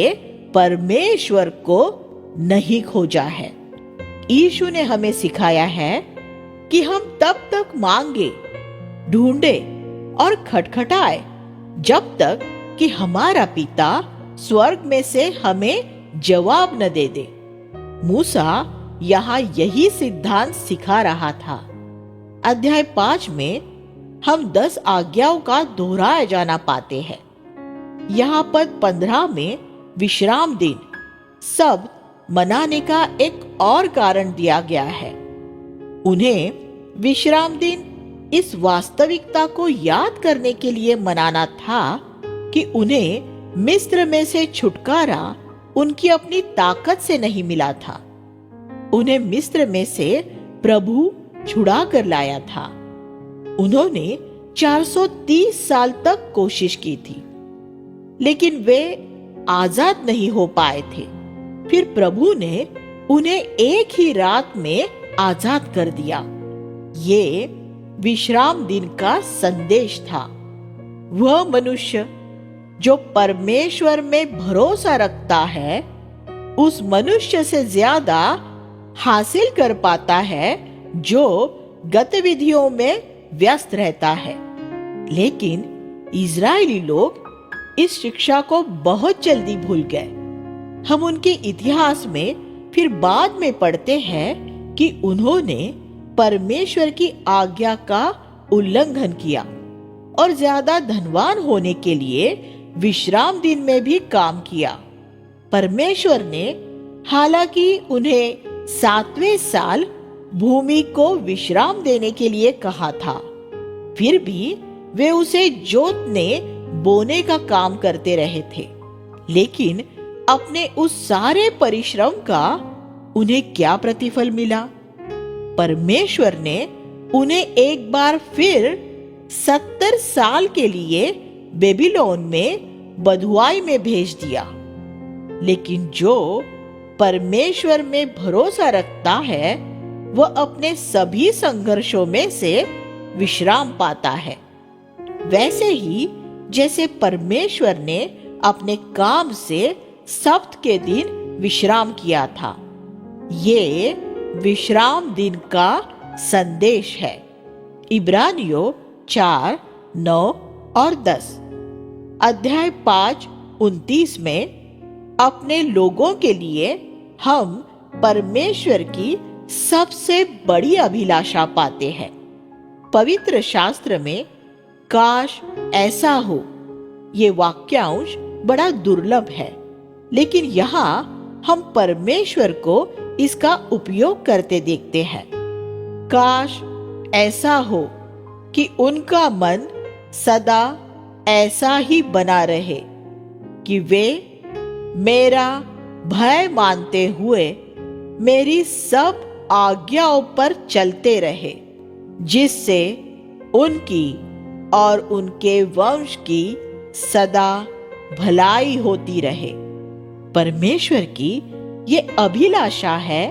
परमेश्वर को नहीं खोजा है। यीशु ने हमें सिखाया है कि हम तब तक मांगे, ढूंढे और खटखटाए जब तक कि हमारा पिता स्वर्ग में से हमें जवाब न दे दे। मूसा यहाँ यही सिद्धांत सिखा रहा था। अध्याय 5 में हम 10 आज्ञाओं का दोहराया जाना पाते हैं। यहाँ पद 15 में विश्राम दिन सब मनाने का एक और कारण दिया गया है। उन्हें विश्राम दिन इस वास्तविकता को याद करने के लिए मनाना था कि उन्हें मिस्र में से छुटकारा उनकी अपनी ताकत से नहीं मिला था। उन्हें मिस्र में से प्रभु छुड़ा कर लाया था। उन्होंने 430 साल तक कोशिश की थी, लेकिन वे आजाद नहीं हो पाए थे। फिर प्रभु ने उन्हें एक ही रात में आजाद कर दिया। ये विश्राम दिन का संदेश था। वह मनुष्य जो परमेश्वर में भरोसा रखता है, उस मनुष्य से ज्यादा हासिल कर पाता है जो गतिविधियों में व्यस्त रहता है। लेकिन इजरायली लोग इस शिक्षा को बहुत जल्दी भूल गए। हम उनके इतिहास में फिर बाद में पढ़ते हैं कि उन्होंने परमेश्वर की आज्ञा का उल्लंघन किया और ज्यादा धनवान होने के लिए विश्राम दिन में भी काम किया। परमेश्वर ने हालांकि उन्हें 7वें साल भूमि को विश्राम देने के लिए कहा था, फिर भी वे उसे जोतने बोने का काम करते रहे थे। लेकिन अपने उस सारे परिश्रम का उन्हें क्या प्रतिफल मिला? परमेश्वर ने उन्हें एक बार फिर 70 साल के लिए बेबीलोन में बंधुआई में भेज दिया। लेकिन जो परमेश्वर में भरोसा रखता है, वह अपने सभी संघर्षों में से विश्राम पाता है। वैसे ही जैसे परमेश्वर ने अपने काम से सब्त के दिन विश्राम किया था, ये विश्राम दिन का संदेश है। इब्रानियों 4, 9 और 10। अध्याय 5, 29 में अपने लोगों के लिए हम परमेश्वर की सबसे बड़ी अभिलाषा पाते हैं। पवित्र शास्त्र में काश ऐसा हो, ये वाक्यांश बड़ा दुर्लभ है, लेकिन यहाँ हम परमेश्वर को इसका उपयोग करते देखते हैं। काश ऐसा हो कि उनका मन सदा ऐसा ही बना रहे कि वे मेरा भय मानते हुए मेरी सब आज्ञाओं पर चलते रहे, जिससे उनकी और उनके वंश की सदा भलाई होती रहे। परमेश्वर की ये अभिलाषा है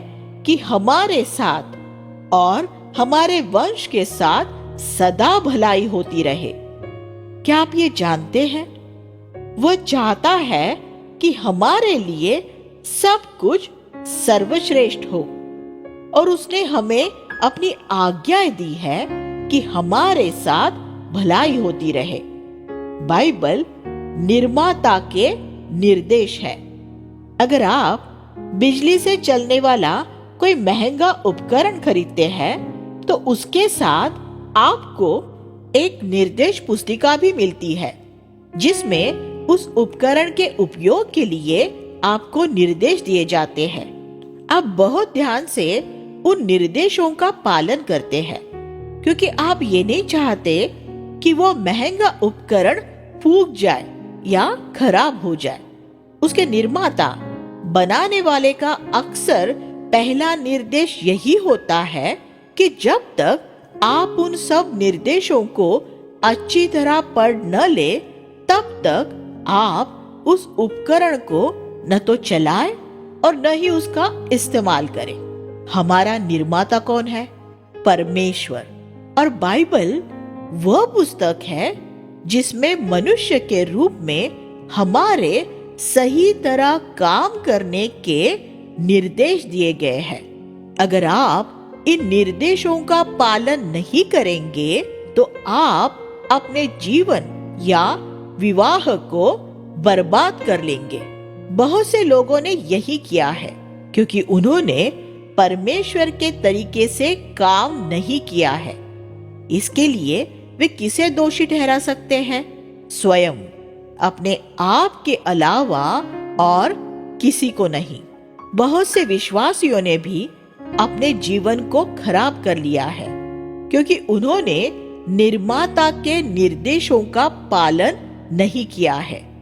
कि हमारे साथ और हमारे वंश के साथ सदा भलाई होती रहे। क्या आप ये जानते हैं? वह चाहता है कि हमारे लिए सब कुछ सर्वश्रेष्ठ हो, और उसने हमें अपनी आज्ञाएं दी है कि हमारे साथ भलाई होती रहे। बाइबल निर्माता के निर्देश है। अगर आप बिजली से चलने वाला कोई महंगा उपकरण खरीदते हैं, तो उसके साथ आपको एक निर्देश पुस्तिका भी मिलती है, जिसमें उस उपकरण के उपयोग के लिए आपको निर्देश दिए जाते हैं। आप बहुत ध्यान से उन निर्देशों का पालन करते हैं, क्योंकि आप ये नहीं चाहते कि वो महंगा उपकरण फूक जाए या खराब हो जाए। उसके निर्माता बनाने वाले का अक्सर पहला निर्देश यही होता है कि जब तक आप उन सब निर्देशों को अच्छी तरह पढ़ न ले, तब तक आप उस उपकरण को न तो चलाएं और न ही उसका इस्तेमाल करें। हमारा निर्माता कौन है? परमेश्वर। और बाइबल वह पुस्तक है जिसमें मनुष्य के रूप में हमारे सही तरह काम करने के निर्देश दिए गए हैं। अगर आप इन निर्देशों का पालन नहीं करेंगे, तो आप अपने जीवन या विवाह को बर्बाद कर लेंगे। बहुत से लोगों ने यही किया है क्योंकि उन्होंने परमेश्वर के तरीके से काम नहीं किया है। इसके लिए वे किसे दोषी ठहरा सकते हैं? स्वयं, अपने आप के अलावा और किसी को नहीं। बहुत से विश्वासियों ने भी अपने जीवन को खराब कर लिया है क्योंकि उन्होंने निर्माता के निर्देशों का पालन नहीं किया है।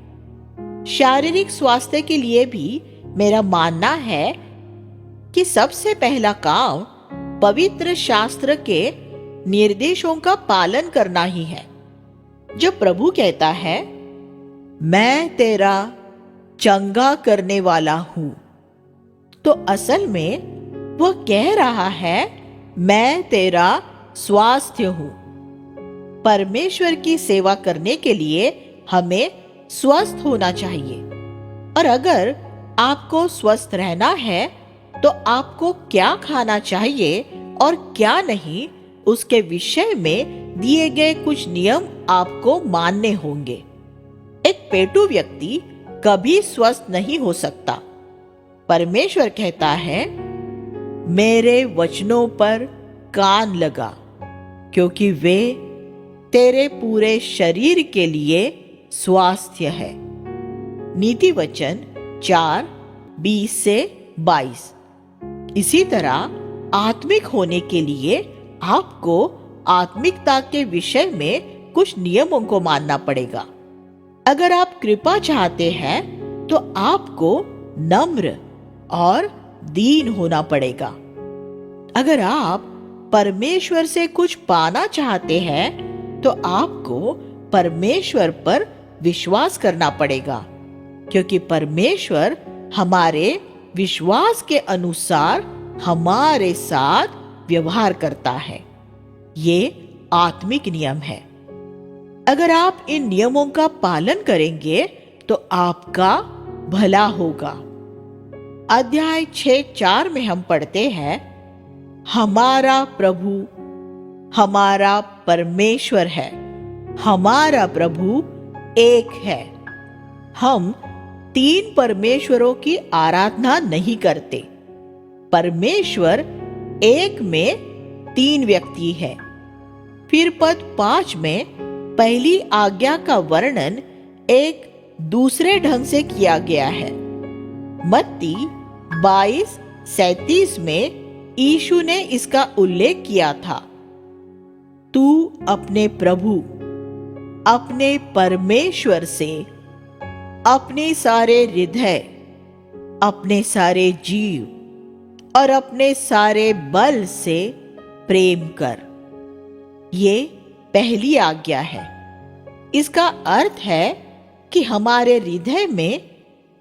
शारीरिक स्वास्थ्य के लिए भी मेरा मानना है कि सबसे पहला काम पवित्र शास्त्र के निर्देशों का पालन करना ही है। जब प्रभु कहता है, मैं तेरा चंगा करने वाला हूं, तो असल में वह कह रहा है, मैं तेरा स्वास्थ्य हूं। परमेश्वर की सेवा करने के लिए हमें स्वस्थ होना चाहिए, और अगर आपको स्वस्थ रहना है तो आपको क्या खाना चाहिए और क्या नहीं, उसके विषय में दिए गए कुछ नियम आपको मानने होंगे। एक पेटू व्यक्ति कभी स्वस्थ नहीं हो सकता। परमेश्वर कहता है, मेरे वचनों पर कान लगा क्योंकि वे तेरे पूरे शरीर के लिए स्वास्थ्य है। नीति वचन 4:20-22। इसी तरह आत्मिक होने के लिए आपको आत्मिकता के विषय में कुछ नियमों को मानना पड़ेगा। अगर आप कृपा चाहते हैं तो आपको नम्र और दीन होना पड़ेगा। अगर आप परमेश्वर से कुछ पाना चाहते हैं तो आपको परमेश्वर पर विश्वास करना पड़ेगा, क्योंकि परमेश्वर हमारे विश्वास के अनुसार हमारे साथ व्यवहार करता है। ये आत्मिक नियम है। अगर आप इन नियमों का पालन करेंगे तो आपका भला होगा। अध्याय 6:4 में हम पढ़ते हैं, हमारा प्रभु हमारा परमेश्वर है, हमारा प्रभु एक है। हम 3 परमेश्वरों की आराधना नहीं करते। परमेश्वर एक में 3 व्यक्ति है। फिर पद 5 में पहली आज्ञा का वर्णन एक दूसरे ढंग से किया गया है। मत्ती 22:37 में यीशु ने इसका उल्लेख किया था, तू अपने प्रभु अपने परमेश्वर से अपने सारे हृदय, अपने सारे जीव और अपने सारे बल से प्रेम कर। ये पहली आज्ञा है। इसका अर्थ है कि हमारे हृदय में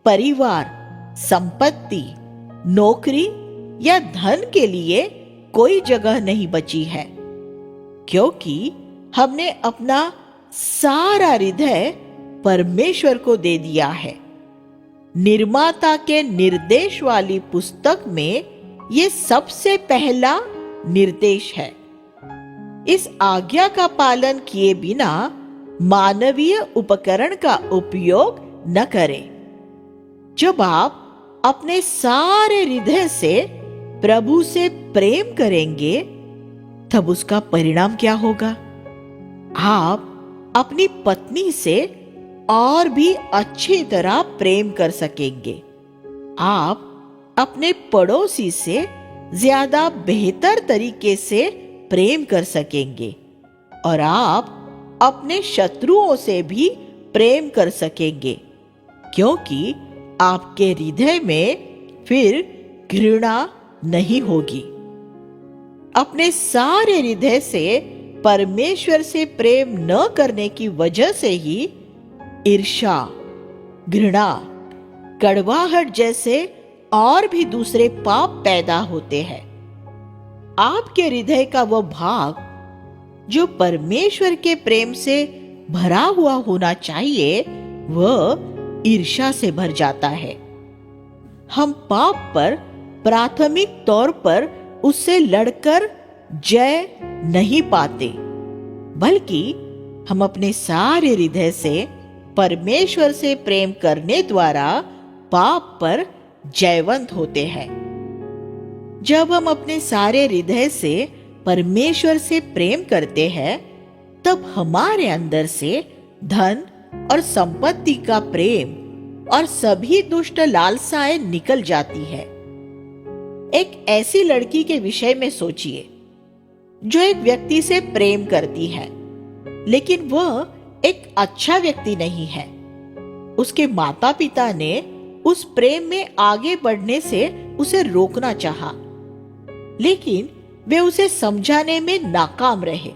परिवार, संपत्ति, नौकरी या धन के लिए कोई जगह नहीं बची है, क्योंकि हमने अपना सारा हृदय परमेश्वर को दे दिया है। निर्माता के निर्देश वाली पुस्तक में यह सबसे पहला निर्देश है। इस आज्ञा का पालन किए बिना मानवीय उपकरण का उपयोग न करें। जब आप अपने सारे हृदय से प्रभु से प्रेम करेंगे, तब उसका परिणाम क्या होगा? आप अपनी पत्नी से और भी अच्छी तरह प्रेम कर सकेंगे। आप अपने पड़ोसी से ज्यादा बेहतर तरीके से प्रेम कर सकेंगे और आप अपने शत्रुओं से भी प्रेम कर सकेंगे, क्योंकि आपके हृदय में फिर घृणा नहीं होगी। अपने सारे हृदय से परमेश्वर से प्रेम न करने की वजह से ही ईर्ष्या, घृणा, कड़वाहट जैसे और भी दूसरे पाप पैदा होते हैं। आपके हृदय का वह भाग जो परमेश्वर के प्रेम से भरा हुआ होना चाहिए, वह ईर्ष्या से भर जाता है। हम पाप पर प्राथमिक तौर पर उससे लड़कर जय नहीं पाते, बल्कि हम अपने सारे हृदय से परमेश्वर से प्रेम करने द्वारा पाप पर जयवंत होते हैं। जब हम अपने सारे हृदय से परमेश्वर से प्रेम करते हैं, तब हमारे अंदर से धन और संपत्ति का प्रेम और सभी दुष्ट लालसाएं निकल जाती है। एक ऐसी लड़की के विषय में सोचिए जो एक व्यक्ति से प्रेम करती है, लेकिन वह एक अच्छा व्यक्ति नहीं है। उसके माता पिता ने उस प्रेम में आगे बढ़ने से उसे रोकना चाहा, लेकिन वे उसे समझाने में नाकाम रहे।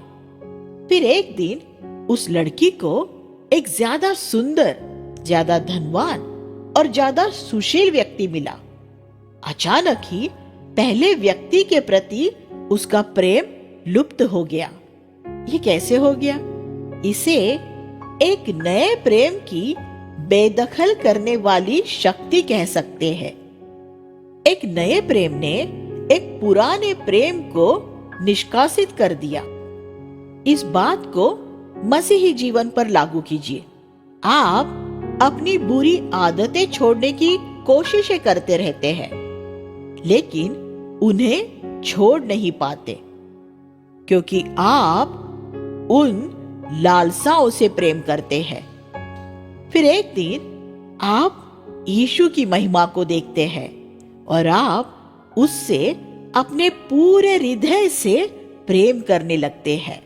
फिर एक दिन उस लड़की को एक ज्यादा सुंदर, ज्यादा धनवान और ज्यादा सुशील व्यक्ति मिला। अचानक ही पहले व्यक्ति के प्रति उसका प्रेम लुप्त हो गया। ये कैसे हो गया? इसे एक नए प्रेम की बेदखल करने वाली शक्ति कह सकते हैं। एक नए प्रेम ने एक पुराने प्रेम को निष्कासित कर दिया। इस बात को मसीही जीवन पर लागू कीजिए। आप अपनी बुरी आदतें छोड़ने की कोशिशें करते रहते हैं, लेकिन उन्हें छोड़ नहीं पाते, क्योंकि आप उन लालसाओं से प्रेम करते हैं। फिर एक दिन आप यीशु की महिमा को देखते हैं और आप उससे अपने पूरे हृदय से प्रेम करने लगते हैं।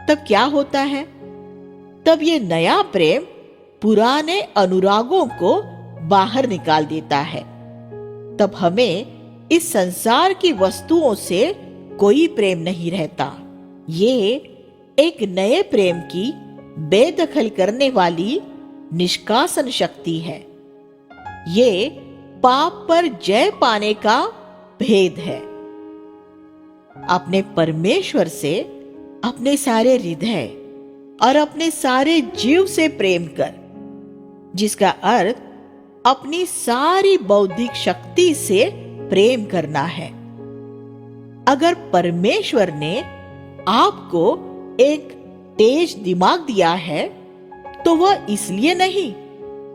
तब क्या होता है? तब ये नया प्रेम पुराने अनुरागों को बाहर निकाल देता है। तब हमें इस संसार की वस्तुओं से कोई प्रेम नहीं रहता। ये एक नए प्रेम की बेदखल करने वाली निष्कासन शक्ति है। ये पाप पर जय पाने का भेद है। अपने परमेश्वर से अपने सारे हृदय और अपने सारे जीव से प्रेम कर, जिसका अर्थ अपनी सारी बौद्धिक शक्ति से प्रेम करना है। अगर परमेश्वर ने आपको एक तेज दिमाग दिया है, तो वह इसलिए नहीं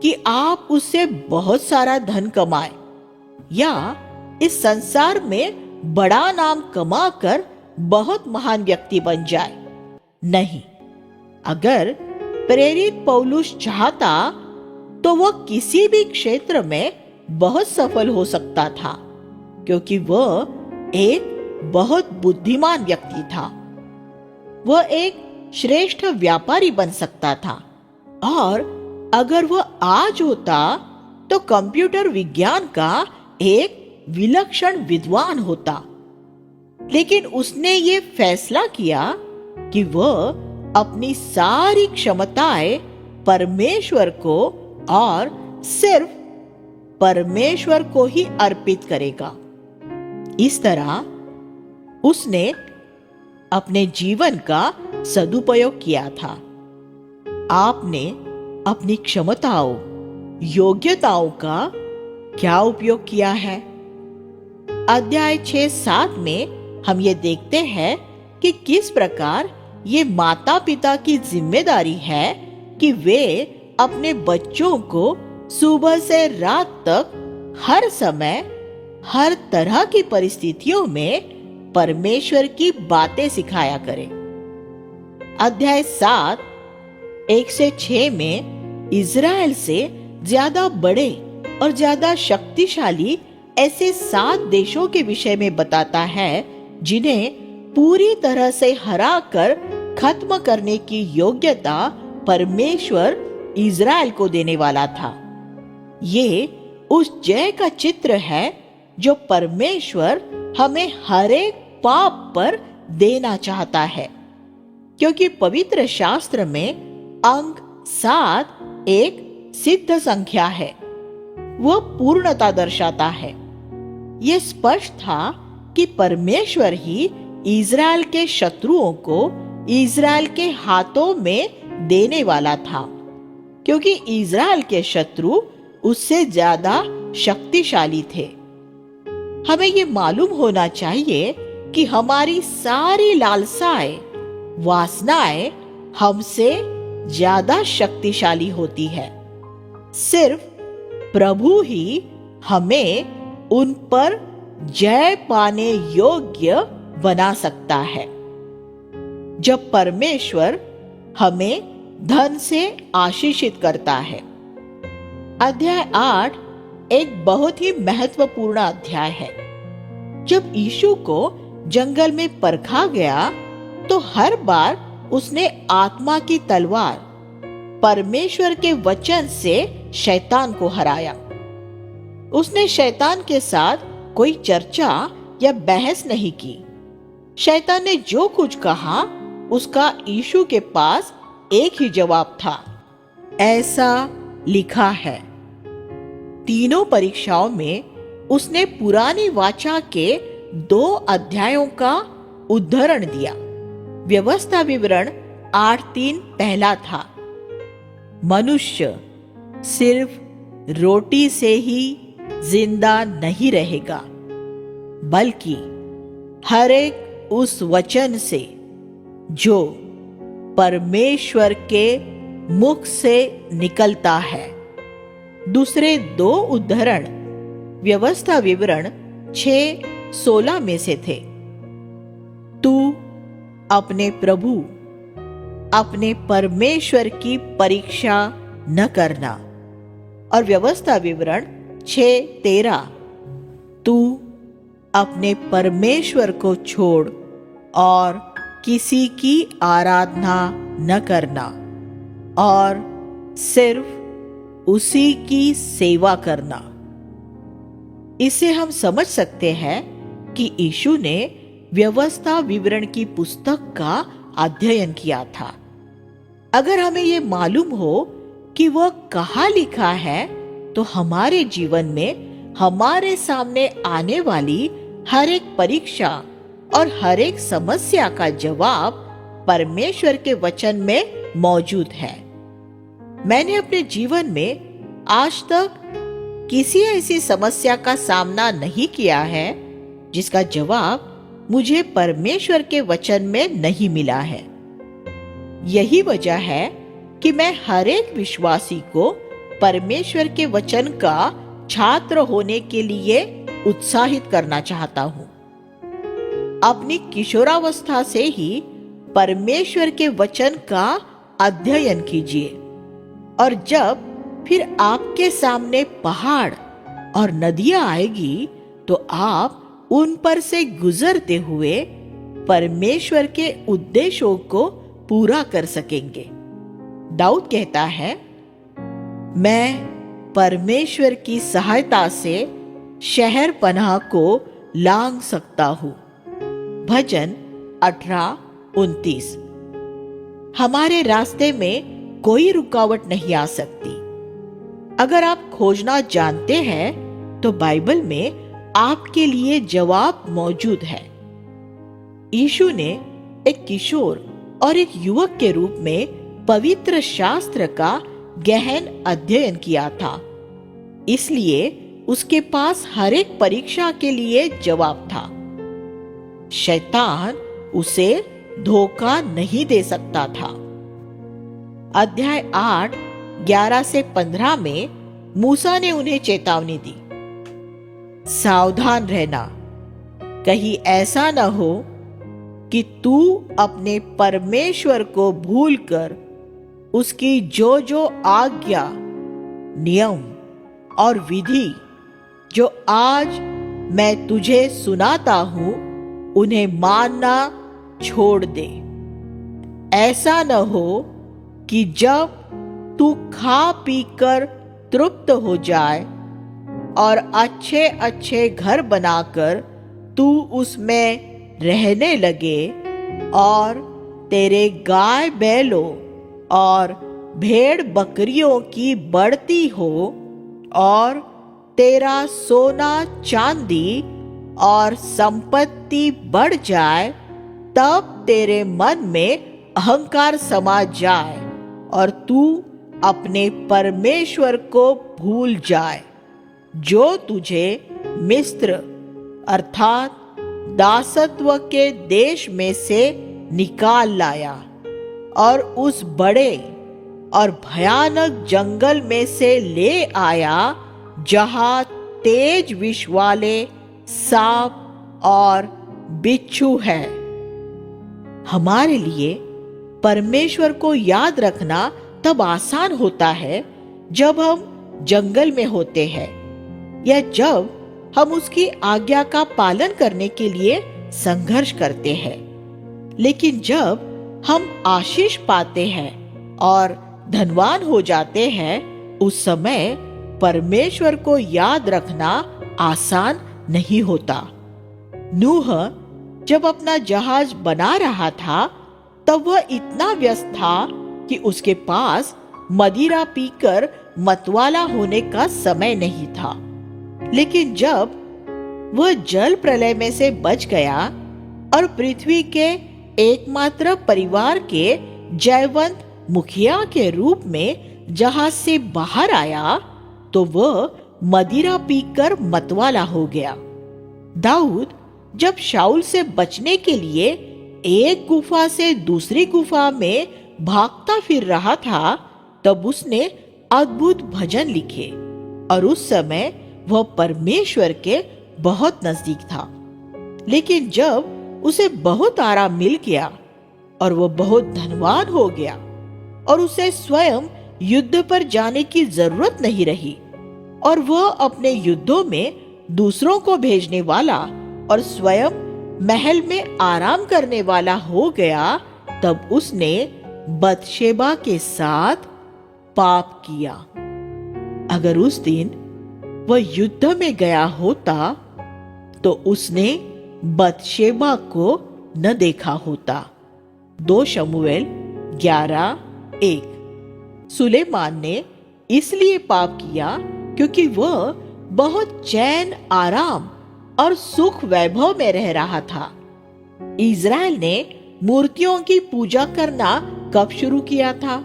कि आप उससे बहुत सारा धन कमाएं या इस संसार में बड़ा नाम कमाकर बहुत महान व्यक्ति बन जाए। नहीं, अगर प्रेरित पौलुस चाहता तो वह किसी भी क्षेत्र में बहुत सफल हो सकता था, क्योंकि वह एक बहुत बुद्धिमान व्यक्ति था। वह एक श्रेष्ठ व्यापारी बन सकता था, और अगर वह आज होता तो कंप्यूटर विज्ञान का एक विलक्षण विद्वान होता। लेकिन उसने ये फैसला किया कि वह अपनी सारी क्षमताएं परमेश्वर को और सिर्फ परमेश्वर को ही अर्पित करेगा। इस तरह उसने अपने जीवन का सदुपयोग किया था। आपने अपनी क्षमताओं, योग्यताओं का क्या उपयोग किया है? अध्याय 6-7 में हम ये देखते हैं कि किस प्रकार ये माता पिता की जिम्मेदारी है कि वे अपने बच्चों को सुबह से रात तक हर समय, हर तरह की परिस्थितियों में परमेश्वर की बातें सिखाया करें। अध्याय 7:1-6 में इज़राइल से ज्यादा बड़े और ज्यादा शक्तिशाली ऐसे 7 देशों के विषय में बताता है जिन्हें पूरी तरह से हराकर खत्म करने की योग्यता परमेश्वर इज़राइल को देने वाला था। ये उस जय का चित्र है जो परमेश्वर हमें हर एक पाप पर देना चाहता है, क्योंकि पवित्र शास्त्र में अंक 7 एक सिद्ध संख्या है। वह पूर्णता दर्शाता है। यह स्पष्ट था कि परमेश्वर ही इज़राइल के शत्रुओं को इज़राइल के हाथों में देने वाला था, क्योंकि इज़राइल के शत्रु उससे ज्यादा शक्तिशाली थे। हमें ये मालूम होना चाहिए कि हमारी सारी लालसाएं, वासनाएं हमसे ज्यादा शक्तिशाली होती है। सिर्फ प्रभु ही हमें उन पर जय पाने योग्य बना सकता है। जब परमेश्वर हमें धन से आशीषित करता है। अध्याय 8 एक बहुत ही महत्वपूर्ण अध्याय है। जब यीशु को जंगल में परखा गया तो हर बार उसने आत्मा की तलवार परमेश्वर के वचन से शैतान को हराया। उसने शैतान के साथ कोई चर्चा या बहस नहीं की। शैतान ने जो कुछ कहा उसका यीशु के पास एक ही जवाब था, ऐसा लिखा है। तीनों परीक्षाओं में उसने पुरानी वाचा के 2 अध्यायों का उद्धरण दिया। व्यवस्था विवरण 8:3 पहला था, मनुष्य सिर्फ रोटी से ही जिंदा नहीं रहेगा, बल्कि हर एक उस वचन से जो परमेश्वर के मुख से निकलता है। दूसरे 2 उद्धरण व्यवस्था विवरण 6:16 में से थे। तू अपने प्रभु अपने परमेश्वर की परीक्षा न करना। और व्यवस्था विवरण 6:13 तू अपने परमेश्वर को छोड़ और किसी की आराधना न करना और सिर्फ उसी की सेवा करना। इसे हम समझ सकते हैं कि यीशु ने व्यवस्था विवरण की पुस्तक का अध्ययन किया था। अगर हमें यह मालूम हो कि वह कहाँ लिखा है, तो हमारे जीवन में हमारे सामने आने वाली हर एक परीक्षा और हर एक समस्या का जवाब परमेश्वर के वचन में मौजूद है। मैंने अपने जीवन में आज तक किसी ऐसी समस्या का सामना नहीं किया है जिसका जवाब मुझे परमेश्वर के वचन में नहीं मिला है। यही वजह है कि मैं हर एक विश्वासी को परमेश्वर के वचन का छात्र होने के लिए उत्साहित करना चाहता हूँ। अपनी किशोरावस्था से ही परमेश्वर के वचन का अध्ययन कीजिए, और जब फिर आपके सामने पहाड़ और नदियां आएगी तो आप उन पर से गुजरते हुए परमेश्वर के उद्देश्यों को पूरा कर सकेंगे। दाऊद कहता है, मैं परमेश्वर की सहायता से शहर पनाह को लांघ सकता हूँ। भजन 18:29। हमारे रास्ते में कोई रुकावट नहीं आ सकती। अगर आप खोजना जानते हैं तो बाइबल में आपके लिए जवाब मौजूद है। यीशु ने एक किशोर और एक युवक के रूप में पवित्र शास्त्र का गहन अध्ययन किया था, इसलिए उसके पास हर एक परीक्षा के लिए जवाब था। शैतान उसे धोखा नहीं दे सकता था। अध्याय 8:11 से 15 में मूसा ने उन्हें चेतावनी दी, सावधान रहना, कहीं ऐसा न हो कि तू अपने परमेश्वर को भूलकर उसकी जो जो आज्ञा, नियम और विधि जो आज मैं तुझे सुनाता हूं उन्हें मानना छोड़ दे। ऐसा न हो कि जब तू खा पीकर तृप्त हो जाए और अच्छे अच्छे घर बनाकर तू उसमें रहने लगे और तेरे गाय बैलों और भेड़ बकरियों की बढ़ती हो और तेरा सोना चांदी और संपत्ति बढ़ जाए, तब तेरे मन में अहंकार समा जाए और तू अपने परमेश्वर को भूल जाए जो तुझे मिस्र अर्थात दासत्व के देश में से निकाल लाया और उस बड़े और भयानक जंगल में से ले आया, जहां तेज विष वाले सांप और बिच्छू है। हमारे लिए परमेश्वर को याद रखना तब आसान होता है जब हम जंगल में होते हैं या जब हम उसकी आज्ञा का पालन करने के लिए संघर्ष करते हैं। लेकिन जब हम आशीष पाते हैं और धनवान हो जाते हैं, उस समय परमेश्वर को याद रखना आसान नहीं होता। नूह जब अपना जहाज बना रहा था, तब वह इतना व्यस्त था कि उसके पास मदिरा पीकर मतवाला होने का समय नहीं था। लेकिन जब वह जल प्रलय में से बच गया और पृथ्वी के एकमात्र परिवार के जयवंत मुखिया के रूप में जहाज से बाहर आया, तो वह मदिरा पीकर मतवाला हो गया। दाऊद जब शाऊल से बचने के लिए एक गुफा से दूसरी गुफा में भागता फिर रहा था, तब उसने अद्भुत भजन लिखे और उस समय वह परमेश्वर के बहुत नजदीक था। लेकिन जब उसे बहुत आराम मिल गया और वह बहुत धनवान हो गया और उसे स्वयं युद्ध पर जाने की जरूरत नहीं रही और वह अपने युद्धों में दूसरों को भेजने वाला और स्वयं महल में आराम करने वाला हो गया, तब उसने बतशेबा के साथ पाप किया। अगर उस दिन वह युद्ध में गया होता तो उसने बतशेबा को न देखा होता। 2 शमूएल 11:1। सुलेमान ने इसलिए पाप किया क्योंकि वह बहुत चैन, आराम और सुख वैभव में रह रहा था। इज़राइल ने मूर्तियों की पूजा करना कब शुरू किया था?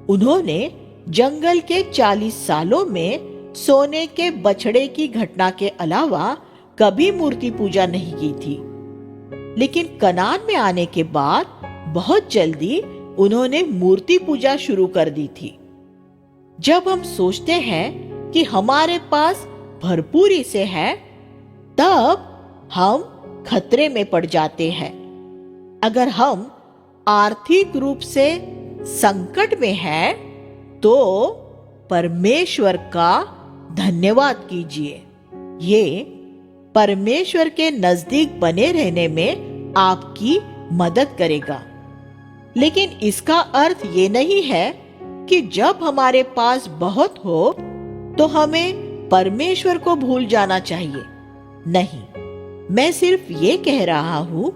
उन्होंने जंगल के 40 सालों में सोने के बछड़े की घटना के अलावा कभी मूर्ति पूजा नहीं की थी। लेकिन कनान में आने के बाद बहुत जल्दी उन्होंने मूर्ति पूजा शुरू कर दी थी। जब हम सोचते हैं कि हमारे पास भरपूरी से है, तब हम खतरे में पड़ जाते हैं। अगर हम आर्थिक रूप से संकट में हैं, तो परमेश्वर का धन्यवाद कीजिए। ये परमेश्वर के नजदीक बने रहने में आपकी मदद करेगा। लेकिन इसका अर्थ ये नहीं है कि जब हमारे पास बहुत हो तो हमें परमेश्वर को भूल जाना चाहिए। नहीं, मैं सिर्फ ये कह रहा हूं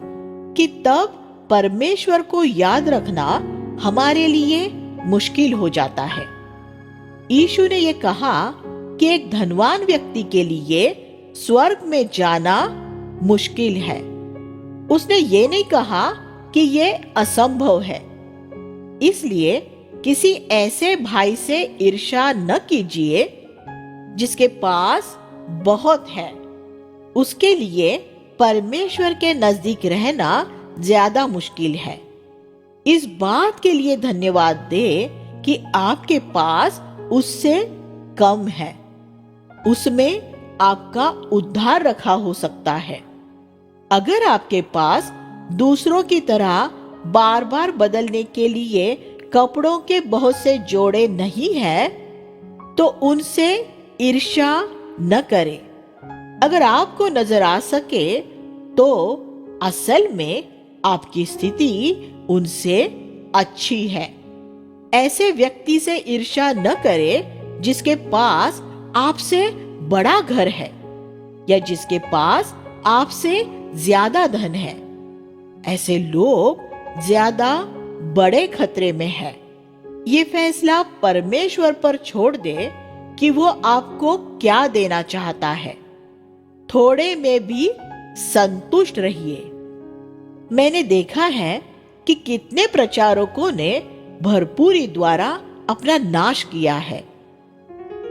कि तब परमेश्वर को याद रखना हमारे लिए मुश्किल हो जाता है। यीशु ने यह कहा कि एक धनवान व्यक्ति के लिए स्वर्ग में जाना मुश्किल है। उसने ये नहीं कहा कि यह असंभव है। इसलिए किसी ऐसे भाई से ईर्ष्या न कीजिए जिसके पास बहुत है। उसके लिए परमेश्वर के नजदीक रहना ज्यादा मुश्किल है। इस बात के लिए धन्यवाद दे कि आपके पास उससे कम है। उसमें आपका उद्धार रखा हो सकता है। अगर आपके पास दूसरों की तरह बार बार बदलने के लिए कपड़ों के बहुत से जोड़े नहीं है, तो उनसे ईर्ष्या न करें। अगर आपको नजर आ सके तो असल में आपकी स्थिति उनसे अच्छी है। ऐसे व्यक्ति से ईर्ष्या न करें जिसके पास आपसे बड़ा घर है या जिसके पास आपसे ज्यादा धन है। ऐसे लोग ज्यादा बड़े खतरे में है। ये फैसला परमेश्वर पर छोड़ दे कि वो आपको क्या देना चाहता है। थोड़े में भी संतुष्ट रहिए। मैंने देखा है कि कितने प्रचारकों ने भरपूरी द्वारा अपना नाश किया है।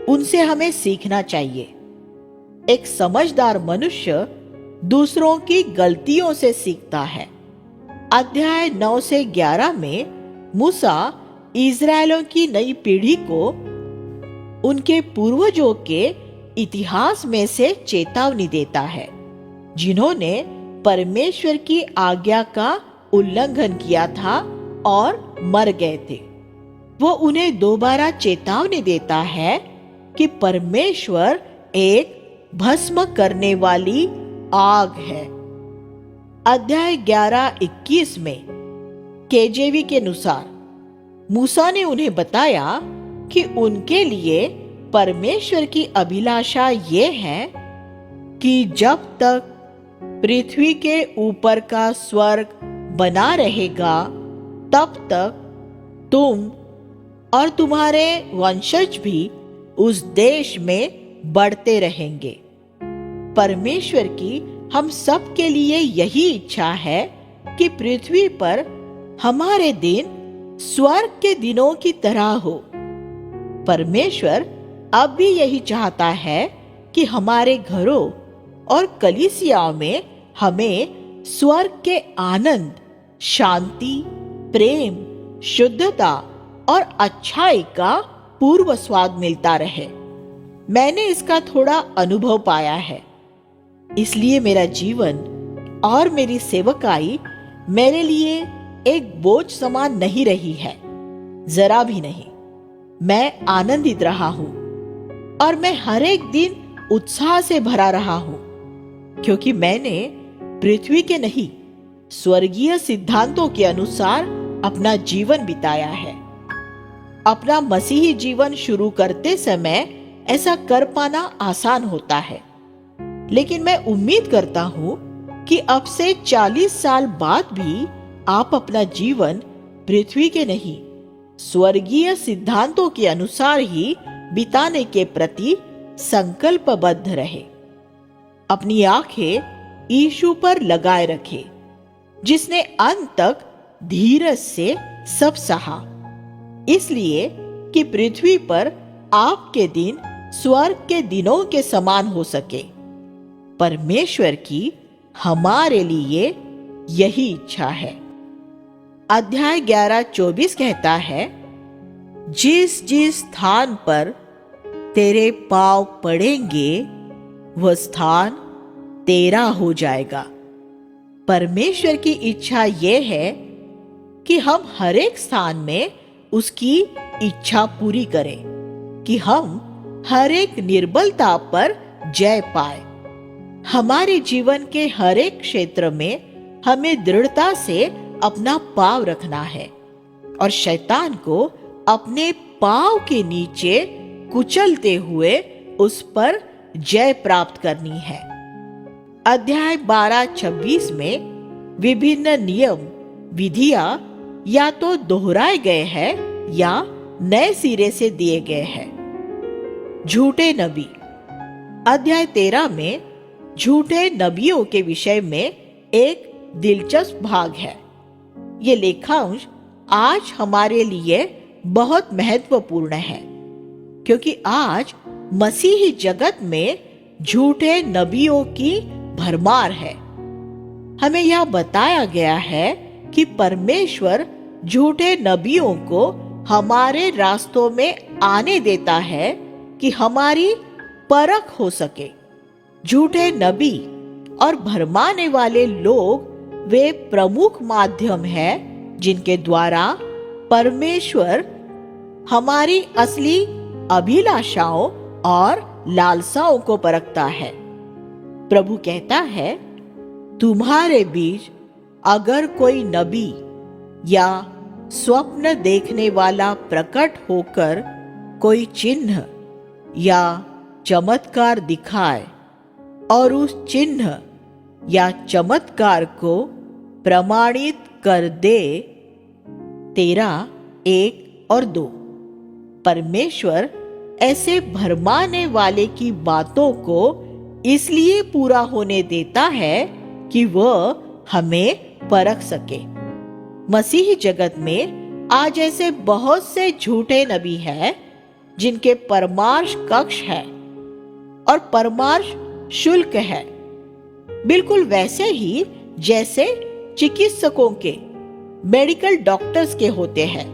उनसे हमें सीखना चाहिए। एक समझदार मनुष्य दूसरों की गलतियों से सीखता है। अध्याय 9 से 11 में मूसा इज़राइलों की नई पीढ़ी को उनके पूर्वजों के इतिहास में से चेतावनी देता है, जिन्होंने परमेश्वर की आज्ञा का उल्लंघन किया था और मर गए थे। वो उन्हें दोबारा चेतावनी देता है कि परमेश्वर एक भस्म करने वाली आग है। अध्याय 11-21 में केजेवी के अनुसार मूसा ने उन्हें बताया कि उनके लिए परमेश्वर की अभिलाषा ये है कि जब तक पृथ्वी के ऊपर का स्वर्ग बना रहेगा, तब तक तुम और तुम्हारे वंशज भी उस देश में बढ़ते रहेंगे। परमेश्वर की हम सब के लिए यही इच्छा है कि पृथ्वी पर हमारे दिन स्वर्ग के दिनों की तरह हो। परमेश्वर अब भी यही चाहता है कि हमारे घरों और कलीसियाओं में हमें स्वर्ग के आनंद, शांति, प्रेम, शुद्धता और अच्छाई का पूर्व स्वाद मिलता रहे। मैंने इसका थोड़ा अनुभव पाया है, इसलिए मेरा जीवन और मेरी सेवकाई मेरे लिए एक बोझ समान नहीं रही है, जरा भी नहीं। मैं आनंदित रहा हूं और मैं हर एक दिन उत्साह से भरा रहा हूं, क्योंकि मैंने पृथ्वी के नहीं, स्वर्गीय सिद्धांतों के अनुसार अपना जीवन बिताया है। अपना मसीही जीवन शुरू करते समय ऐसा कर पाना आसान होता है, लेकिन मैं उम्मीद करता हूं कि अब से 40 साल बाद भी आप अपना जीवन पृथ्वी के नहीं, स्वर्गीय सिद्धांतों के अनुसार ही बिताने के प्रति संकल्पबद्ध रहे। अपनी आंखें यीशु पर लगाए रखे, जिसने अंत तक धीरज से सब सहा, इसलिए कि पृथ्वी पर आपके दिन स्वर्ग के दिनों के समान हो सके। परमेश्वर की हमारे लिए यही इच्छा है। अध्याय 11-24 कहता है, जिस जिस स्थान पर तेरे पांव पड़ेंगे वह स्थान तेरा हो जाएगा। परमेश्वर की इच्छा यह है कि हम हर एक स्थान में उसकी इच्छा पूरी करें, कि हम हर एक निर्बलता पर जय पाए। हमारे जीवन के हर एक क्षेत्र में हमें दृढ़ता से अपना पांव रखना है और शैतान को अपने पांव के नीचे कुचलते हुए उस पर जय प्राप्त करनी है। अध्याय 12-26 में विभिन्न नियम विधियां या तो दोहराए गए हैं या नए सिरे से दिए गए हैं। झूठे नबी। अध्याय 13 में झूठे नबियों के विषय में एक दिलचस्प भाग है। ये लेखांश आज हमारे लिए बहुत महत्वपूर्ण है, क्योंकि आज मसीही जगत में झूठे नबियों की भरमार है। हमें यह बताया गया है कि परमेश्वर झूठे नबियों को हमारे रास्तों में आने देता है कि हमारी परख हो सके। झूठे नबी और भरमाने वाले लोग वे प्रमुख माध्यम हैं जिनके द्वारा परमेश्वर हमारी असली अभिलाषाओं और लालसाओं को परखता है। प्रभु कहता है, तुम्हारे बीच अगर कोई नबी या स्वप्न देखने वाला प्रकट होकर कोई चिन्ह या चमत्कार दिखाए और उस चिन्ह या चमत्कार को प्रमाणित कर दे, 13:1-2। परमेश्वर ऐसे भरमाने वाले की बातों को इसलिए पूरा होने देता है कि वह हमें परख सके। मसीही जगत में आज ऐसे बहुत से झूठे नबी हैं जिनके परमार्श कक्ष है और परमार्श शुल्क है, बिल्कुल वैसे ही जैसे चिकित्सकों के, मेडिकल डॉक्टर्स के होते हैं।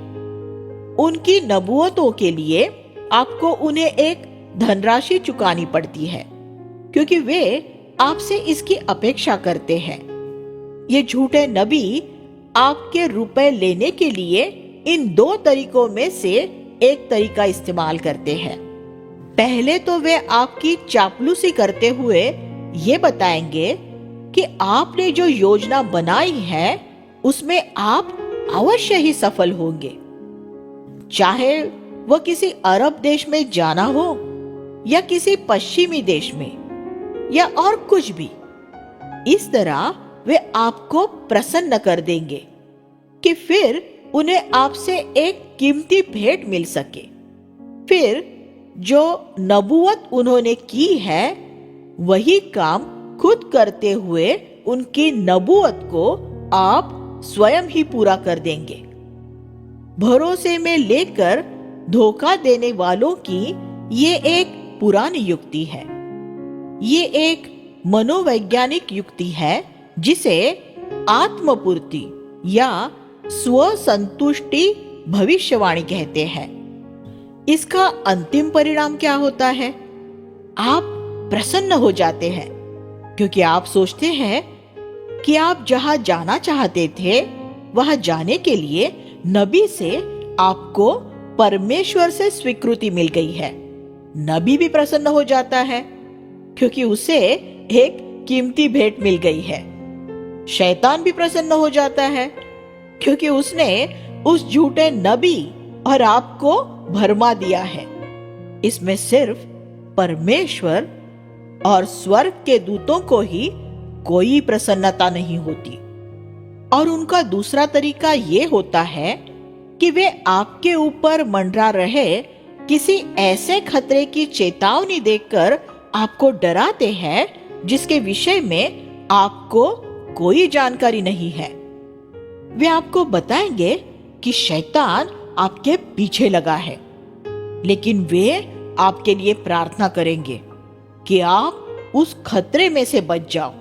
उनकी नबूवतों के लिए आपको उन्हें एक धनराशि चुकानी पड़ती है, क्योंकि वे आपसे इसकी अपेक्षा करते हैं। ये झूठे नबी आपके रुपए लेने के लिए इन 2 तरीकों में से एक तरीका इस्तेमाल करते हैं। पहले तो वे आपकी चापलूसी करते हुए ये बताएंगे कि आपने जो योजना बनाई है उसमें आप अवश्य ही सफल होंगे, चाहे वह किसी अरब देश में जाना हो या किसी पश्चिमी देश में या और कुछ भी। इस तरह वे आपको प्रसन्न कर देंगे कि फिर उन्हें आपसे एक कीमती भेंट मिल सके। फिर जो नबूवत उन्होंने की है वही काम खुद करते हुए उनकी नबूवत को आप स्वयं ही पूरा कर देंगे। भरोसे में लेकर धोखा देने वालों की ये एक पुरानी युक्ति है। ये एक मनोवैज्ञानिक युक्ति है जिसे आत्मपूर्ति या स्व संतुष्टि भविष्यवाणी कहते हैं। इसका अंतिम परिणाम क्या होता है? आप प्रसन्न हो जाते हैं, क्योंकि आप सोचते हैं कि आप जहां जाना चाहते थे वहां जाने के लिए नबी से आपको परमेश्वर से स्वीकृति मिल गई है। नबी भी प्रसन्न हो जाता है, क्योंकि उसे एक कीमती भेंट मिल गई है। शैतान भी प्रसन्न हो जाता है, क्योंकि उसने उस झूठे नबी और आपको भरमा दिया है। इसमें सिर्फ परमेश्वर और स्वर्ग के दूतों को ही कोई प्रसन्नता नहीं होती। और उनका दूसरा तरीका ये होता है कि वे आपके ऊपर मंडरा रहे किसी ऐसे खतरे की चेतावनी देकर आपको डराते हैं जिसके विषय में आपको कोई जानकारी नहीं है। वे आपको बताएंगे कि शैतान आपके पीछे लगा है, लेकिन वे आपके लिए प्रार्थना करेंगे कि आप उस खतरे में से बच जाओ।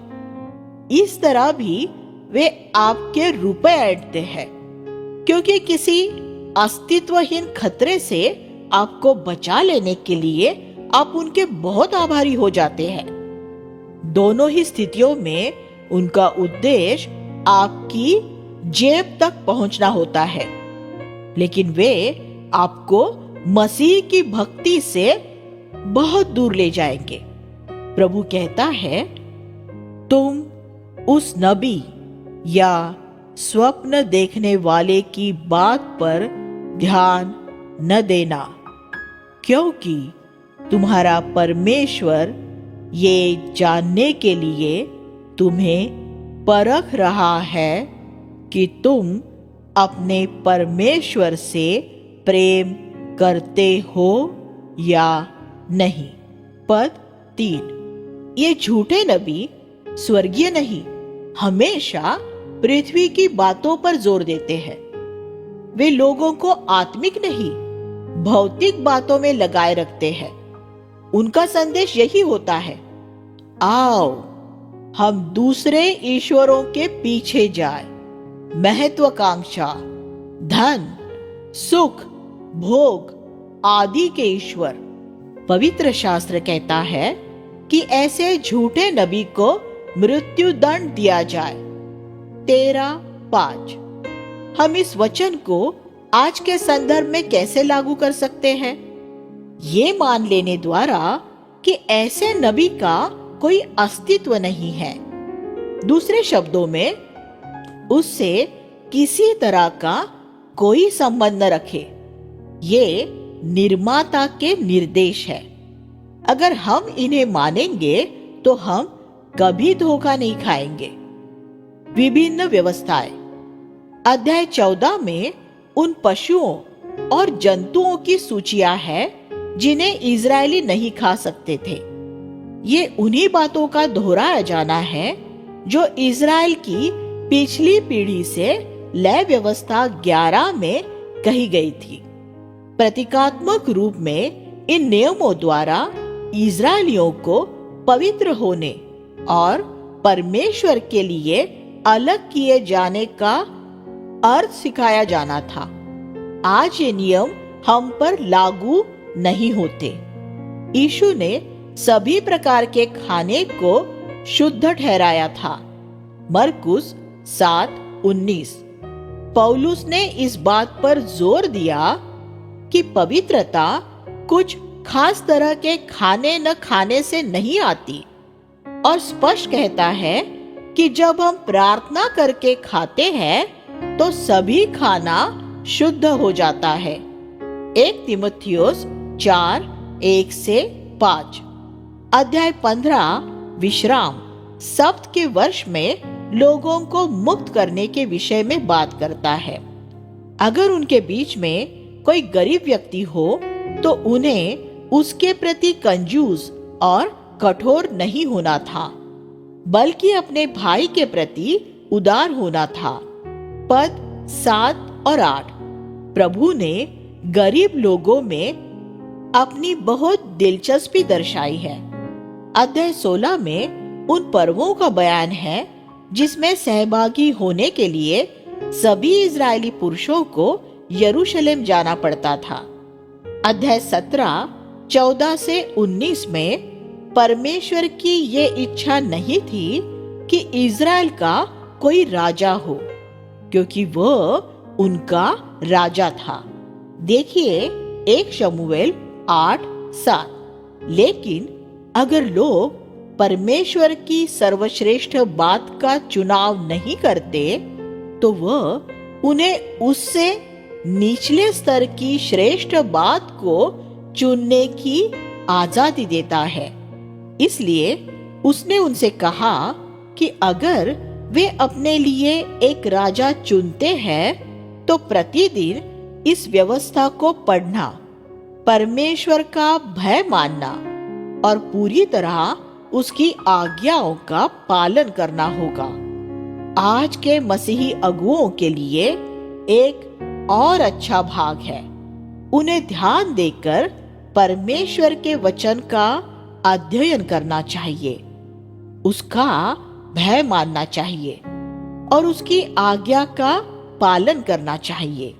इस तरह भी वे आपके रुपए ऐंठते हैं, क्योंकि किसी अस्तित्वहीन खतरे से आपको बचा लेने के लिए आप उनके बहुत आभारी हो जाते हैं। दोनों ही स्थितियों में उनका उद्देश्य आपकी जेब तक पहुंचना होता है, लेकिन वे आपको मसीह की भक्ति से बहुत दूर ले जाएंगे। प्रभु कहता है, तुम उस नबी या स्वप्न देखने वाले की बात पर ध्यान न देना, क्योंकि तुम्हारा परमेश्वर ये जानने के लिए तुम्हें परख रहा है कि तुम अपने परमेश्वर से प्रेम करते हो या नहीं। पद 3। ये झूठे नबी स्वर्गीय नहीं, हमेशा पृथ्वी की बातों पर जोर देते हैं। वे लोगों को आत्मिक नहीं, भौतिक बातों में लगाए रखते हैं। उनका संदेश यही होता है, आओ हम दूसरे ईश्वरों के पीछे जाएं। महत्वाकांक्षा, धन, सुख, भोग आदि के ईश्वर। पवित्र शास्त्र कहता है कि ऐसे झूठे नबी को मृत्यु दंड दिया जाए। 13:5। हम इस वचन को आज के संदर्भ में कैसे लागू कर सकते हैं? ये मान लेने द्वारा कि ऐसे नबी का कोई अस्तित्व नहीं है। दूसरे शब्दों में उससे किसी तरह का कोई संबंध न रखे। ये निर्माता के निर्देश है। अगर हम इन्हें मानेंगे तो हम कभी धोखा नहीं खाएंगे। विभिन्न व्यवस्थाएं। अध्याय 14 में उन पशुओं और जंतुओं की सूचियां हैं जिन्हें इजरायली नहीं खा सकते थे। ये उन्हीं बातों का दोहराया जाना है जो इजराइल की पिछली पीढ़ी से लय व्यवस्था 11 में कही गई थी। प्रतीकात्मक रूप में इन नियमों द्वारा इजरायलियों को पवित्र होने और परमेश्वर के लिए अलग किए जाने का अर्थ सिखाया जाना था। आज ये नियम हम पर लागू नहीं होते। यीशु ने सभी प्रकार के खाने को शुद्ध ठहराया था। मरकुस 7:19। पौलुस ने इस बात पर जोर दिया कि पवित्रता कुछ खास तरह के खाने न खाने से नहीं आती, और स्पष्ट कहता है कि जब हम प्रार्थना करके खाते हैं तो सभी खाना शुद्ध हो जाता है। 1 तीमुथियुस 4:1-5। अध्याय 15 विश्राम सब्त के वर्ष में लोगों को मुक्त करने के विषय में बात करता है। अगर उनके बीच में कोई गरीब व्यक्ति हो तो उन्हें उसके प्रति कंजूस और कठोर नहीं होना था, बल्कि अपने भाई के प्रति उदार होना था। पद 7 और 8। प्रभु ने गरीब लोगों में अपनी बहुत दिलचस्पी दर्शाई है। अध्याय 16 में उन पर्वों का बयान है जिसमें सहभागी होने के लिए सभी इजरायली पुरुषों को यरूशलेम जाना पड़ता था। अध्याय 17 14-19 में परमेश्वर की ये इच्छा नहीं थी कि इजराइल का कोई राजा हो, क्योंकि वह उनका राजा था। देखिए 1 शमूएल 8:7। लेकिन अगर लोग परमेश्वर की सर्वश्रेष्ठ बात का चुनाव नहीं करते तो वह उन्हें उससे निचले स्तर की श्रेष्ठ बात को चुनने की आजादी देता है। इसलिए उसने उनसे कहा कि अगर वे अपने लिए एक राजा चुनते हैं तो प्रतिदिन इस व्यवस्था को पढ़ना, परमेश्वर का भय मानना और पूरी तरह उसकी आज्ञाओं का पालन करना होगा। आज के मसीही अगुओं के लिए एक और अच्छा भाग है। उन्हें ध्यान देकर परमेश्वर के वचन का अध्ययन करना चाहिए, उसका भय मानना चाहिए और उसकी आज्ञा का पालन करना चाहिए।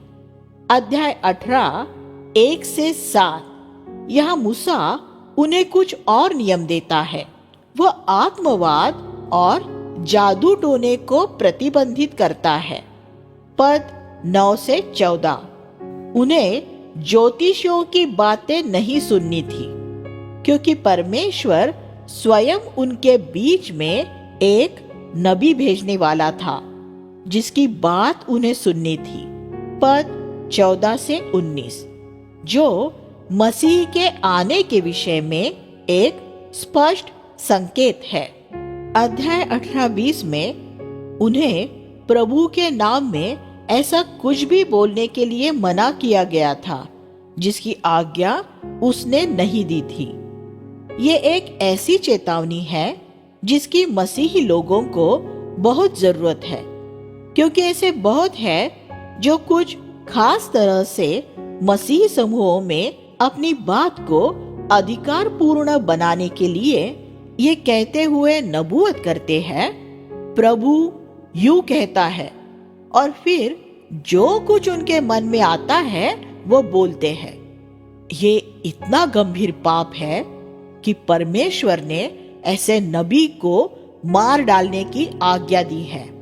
अध्याय 18 1-7। यहाँ मूसा उन्हें कुछ और नियम देता है। वह आत्मवाद और जादू टोने को प्रतिबंधित करता है। पद 9-14। उन्हें ज्योतिषियों की बातें नहीं सुननी थी, क्योंकि परमेश्वर स्वयं उनके बीच में एक नबी भेजने वाला था जिसकी बात उन्हें सुननी थी। पद 14-19, जो मसीह के आने के विषय में एक स्पष्ट संकेत है। अध्याय 18-20 में उन्हें प्रभु के नाम में ऐसा कुछ भी बोलने के लिए मना किया गया था जिसकी आज्ञा उसने नहीं दी थी। ये एक ऐसी चेतावनी है जिसकी मसीही लोगों को बहुत जरूरत है, क्योंकि ऐसे बहुत है जो कुछ खास तरह से मसीही समूहों में अपनी बात को अधिकार पूर्ण बनाने के लिए ये कहते हुए नबूवत करते हैं, प्रभु यूं कहता है, और फिर जो कुछ उनके मन में आता है वो बोलते हैं। ये इतना गंभीर पाप है कि परमेश्वर ने ऐसे नबी को मार डालने की आज्ञा दी है।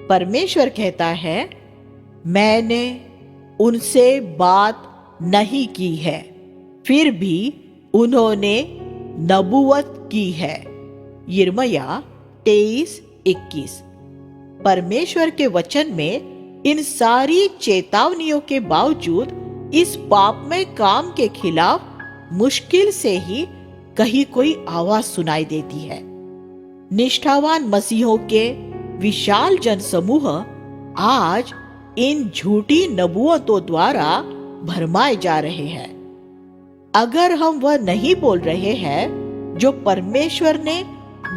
परमेश्वर कहता है, मैंने उनसे बात नहीं की है, फिर भी उन्होंने नबूवत की है। यिर्मयाह 23:21। परमेश्वर के वचन में इन सारी चेतावनियों के बावजूद इस पापमय काम के खिलाफ मुश्किल से ही कहीं कोई आवाज सुनाई देती है। निष्ठावान मसीहों के विशाल जनसमूह आज इन झूठी नबूवतों द्वारा भरमाए जा रहे हैं। अगर हम वह नहीं बोल रहे हैं जो परमेश्वर ने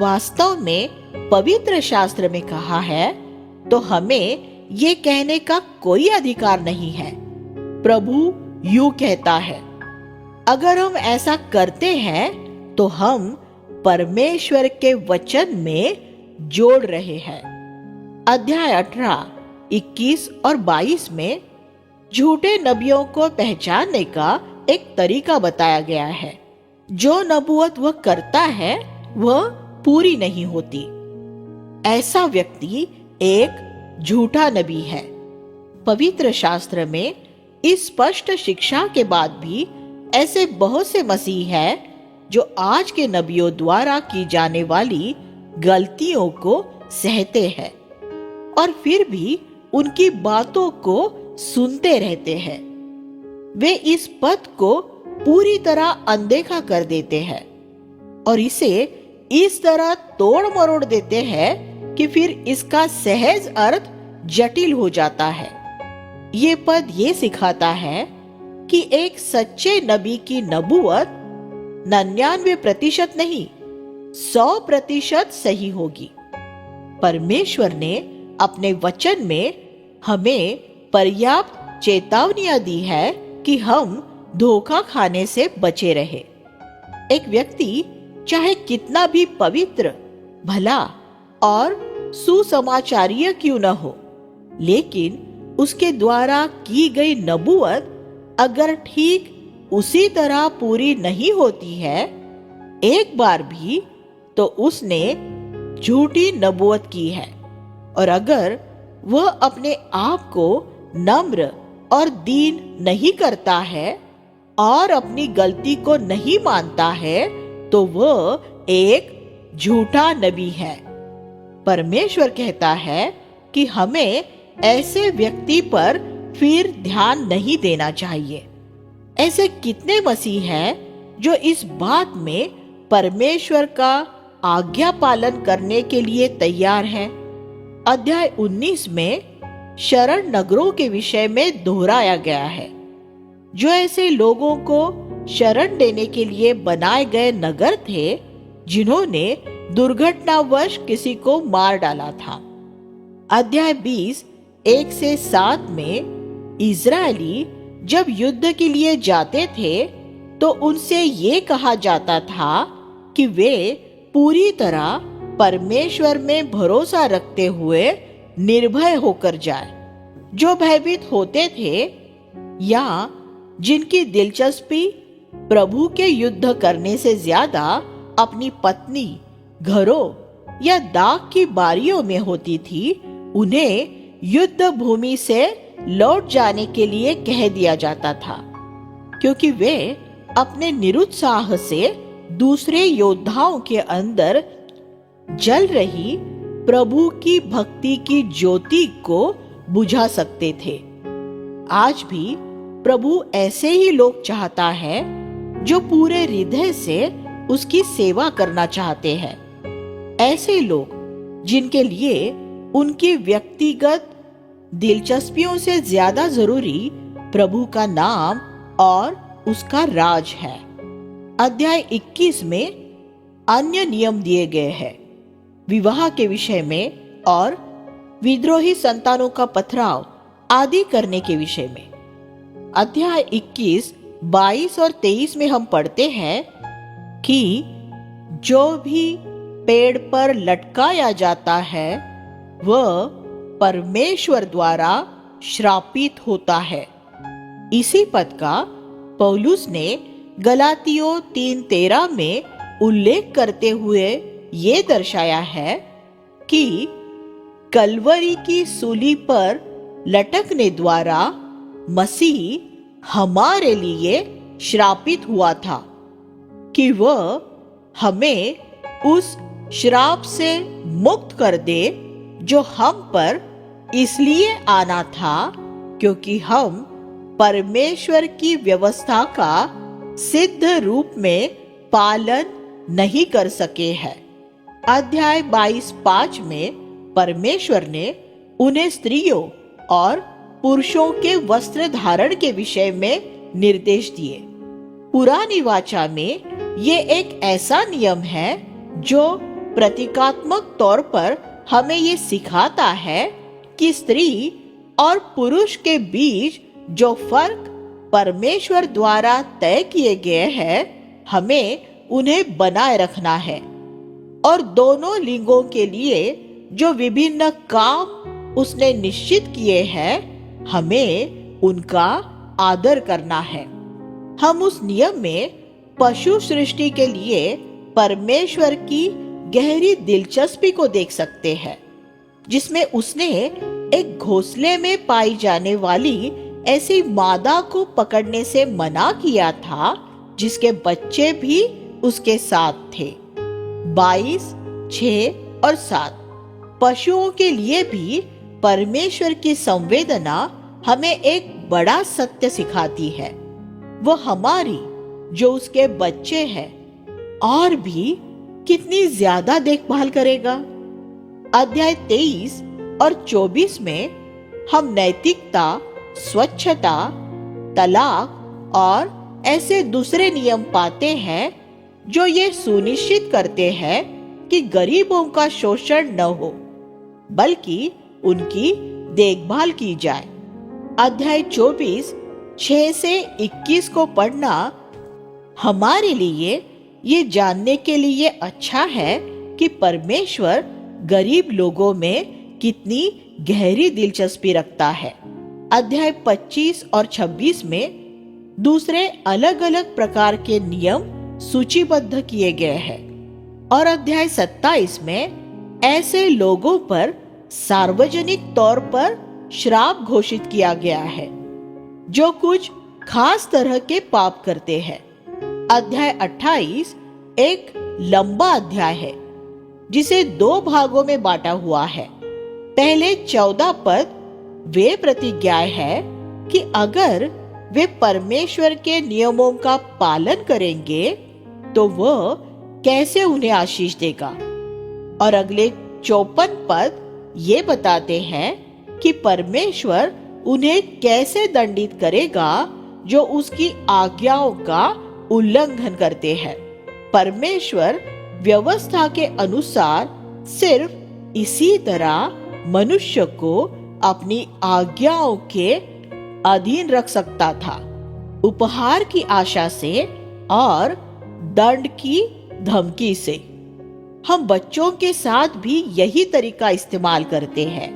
वास्तव में पवित्र शास्त्र में कहा है, तो हमें ये कहने का कोई अधिकार नहीं है, प्रभु यूं कहता है। अगर हम ऐसा करते हैं तो हम परमेश्वर के वचन में जोड़ रहे हैं। अध्याय 18, 21 और 22 में झूठे नबियों को पहचानने का एक तरीका बताया गया है। जो नबूवत वह करता है वह पूरी नहीं होती। ऐसा व्यक्ति एक झूठा नबी है। पवित्र शास्त्र में इस स्पष्ट शिक्षा के बाद भी ऐसे बहुत से मसीह हैं जो आज के नबियों द्वारा की जाने वाली गलतियों को सहते हैं और फिर भी उनकी बातों को सुनते रहते हैं। वे इस पद को पूरी तरह अनदेखा कर देते हैं और इसे इस तरह तोड़ मरोड़ देते हैं कि फिर इसका सहज अर्थ जटिल हो जाता है। ये पद ये सिखाता है कि एक सच्चे नबी की नबूवत 99% नहीं 100% सही होगी। परमेश्वर ने अपने वचन में हमें पर्याप्त चेतावनियां दी है कि हम धोखा खाने से बचे रहे। एक व्यक्ति चाहे कितना भी पवित्र, भला और सुसमाचारीय क्यों न हो, लेकिन उसके द्वारा की गई नबूवत अगर ठीक उसी तरह पूरी नहीं होती है एक बार भी, तो उसने झूठी नबूवत की है। और अगर वह अपने आप को नम्र और दीन नहीं करता है और अपनी गलती को नहीं मानता है, तो वह एक झूठा नबी है। परमेश्वर कहता है कि हमें ऐसे व्यक्ति पर फिर ध्यान नहीं देना चाहिए। ऐसे कितने मसीह हैं जो इस बात में परमेश्वर का आज्ञा पालन करने के लिए तैयार हैं। अध्याय 19 में शरण नगरों के विषय में दोहराया गया है, जो ऐसे लोगों को शरण देने के लिए बनाए गए नगर थे जिन्होंने दुर्घटनावश किसी को मार डाला था। अध्याय 20 1 से 7 में इजरायली जब युद्ध के लिए जाते थे तो उनसे ये कहा जाता था कि वे पूरी तरह परमेश्वर में भरोसा रखते हुए निर्भय होकर जाए। जो भयभीत होते थे या जिनकी दिलचस्पी प्रभु के युद्ध करने से ज्यादा अपनी पत्नी, घरों या दाग की बारियों में होती थी, उन्हें युद्ध भूमि से लौट जाने के लिए कह दिया जाता था, क्योंकि वे अपने निरुत्साह से दूसरे योद्धाओं के अंदर जल रही प्रभु की भक्ति की ज्योति को बुझा सकते थे। आज भी प्रभु ऐसे ही लोग चाहता है जो पूरे हृदय से उसकी सेवा करना चाहते हैं। ऐसे लोग जिनके लिए उनकी व्यक्तिगत दिलचस्पियों से ज्यादा जरूरी प्रभु का नाम और उसका राज है। अध्याय 21 में अन्य नियम दिए गए हैं विवाह के विषय में और विद्रोही संतानों का पथराव आदि करने के विषय में। अध्याय 21, 22 और 23 में हम पढ़ते हैं कि जो भी पेड़ पर लटकाया जाता है वह परमेश्वर द्वारा श्रापित होता है। इसी पद का पौलुस ने गलातियों 3:13 में उल्लेख करते हुए ये दर्शाया है कि कलवरी की सूली पर लटकने द्वारा मसीह हमारे लिए श्रापित हुआ था कि वह हमें उस श्राप से मुक्त कर दे जो हम पर इसलिए आना था क्योंकि हम परमेश्वर की व्यवस्था का सिद्ध रूप में पालन नहीं कर सके हैं। अध्याय 22:5 में परमेश्वर ने उन्हें स्त्रियों और पुरुषों के वस्त्र धारण के विषय में निर्देश दिए। पुरानी वाचा में ये एक ऐसा नियम है जो प्रतीकात्मक तौर पर हमें ये सिखाता है कि स्त्री और पुरुष के बीच जो फर्क परमेश्वर द्वारा तय किए गए हैं, हमें उन्हें बनाए रखना है और दोनों लिंगों के लिए जो विभिन्न काम उसने निश्चित किए हैं, हमें उनका आदर करना है। हम उस नियम में पशु सृष्टि के लिए परमेश्वर की गहरी दिलचस्पी को देख सकते हैं, जिसमें उसने एक घोंसले में पाई जाने वाली ऐसी मादा को पकड़ने से मना किया था जिसके बच्चे भी उसके साथ थे। 22, 6 और 7 पशुओं के लिए भी परमेश्वर की संवेदना हमें एक बड़ा सत्य सिखाती है। वह हमारी, जो उसके बच्चे हैं, और भी कितनी ज्यादा देखभाल करेगा। अध्याय 23 और 24 में हम नैतिकता, स्वच्छता, तलाक और ऐसे दूसरे नियम पाते हैं जो ये सुनिश्चित करते हैं कि गरीबों का शोषण न हो, बल्कि उनकी देखभाल की जाए। अध्याय 24, 6 से 21 को पढ़ना हमारे लिए ये जानने के लिए अच्छा है कि परमेश्वर गरीब लोगों में कितनी गहरी दिलचस्पी रखता है। अध्याय 25 और 26 में दूसरे अलग अलग प्रकार के नियम सूचीबद्ध किए गए हैं और अध्याय 27 में ऐसे लोगों पर सार्वजनिक तौर पर श्राप घोषित किया गया है जो कुछ खास तरह के पाप करते हैं। अध्याय 28 एक लंबा अध्याय है जिसे 2 भागों में बांटा हुआ है। पहले 14 पद वे प्रतिज्ञाएं है कि अगर वे परमेश्वर के नियमों का पालन करेंगे तो वह कैसे उन्हें आशीष देगा, और अगले 54 पद ये बताते हैं कि परमेश्वर उन्हें कैसे दंडित करेगा जो उसकी आज्ञाओं का उल्लंघन करते हैं। परमेश्वर व्यवस्था के अनुसार सिर्फ इसी तरह मनुष्य को अपनी आज्ञाओं के अधीन रख सकता था, उपहार की आशा से और दंड की धमकी से। हम बच्चों के साथ भी यही तरीका इस्तेमाल करते हैं।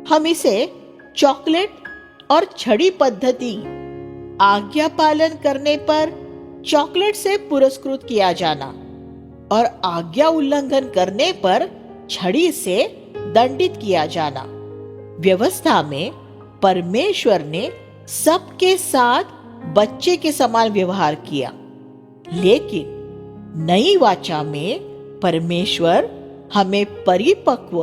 हम इसे चॉकलेट और छड़ी पद्धति, आज्ञा पालन करने पर चॉकलेट से पुरस्कृत किया जाना और आज्ञा उल्लंघन करने पर छड़ी से दंडित किया जाना। व्यवस्था में परमेश्वर ने सबके साथ बच्चे के समान व्यवहार किया, लेकिन नई वाचा में परमेश्वर हमें परिपक्व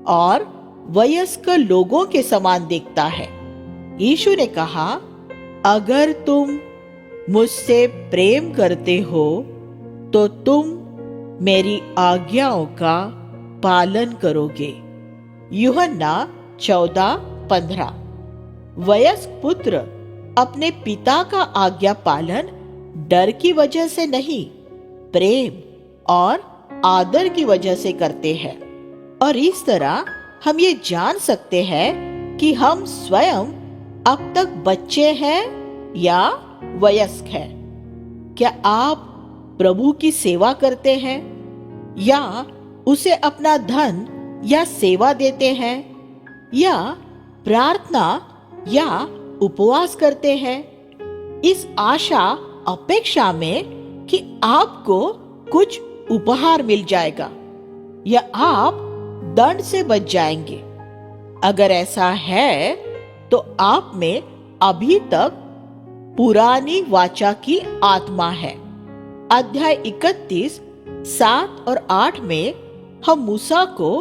और वयस्क लोगों के समान देखता है। यीशु ने कहा, अगर तुम मुझसे प्रेम करते हो तो तुम मेरी आज्ञाओं का पालन करोगे। यूहन्ना 14:15। वयस्क पुत्र अपने पिता का आज्ञा पालन डर की वजह से नहीं, प्रेम और आदर की वजह से करते हैं, और इस तरह हम ये जान सकते हैं कि हम स्वयं अब तक बच्चे हैं या वयस्क हैं। क्या आप प्रभु की सेवा करते हैं या उसे अपना धन या सेवा देते हैं, या प्रार्थना या उपवास करते हैं, इस आशा अपेक्षा में कि आपको कुछ उपहार मिल जाएगा या आप दंड से बच जाएंगे? अगर ऐसा है तो आप में अभी तक पुरानी वाचा की आत्मा है। अध्याय 31, 7 और 8 में हम मूसा को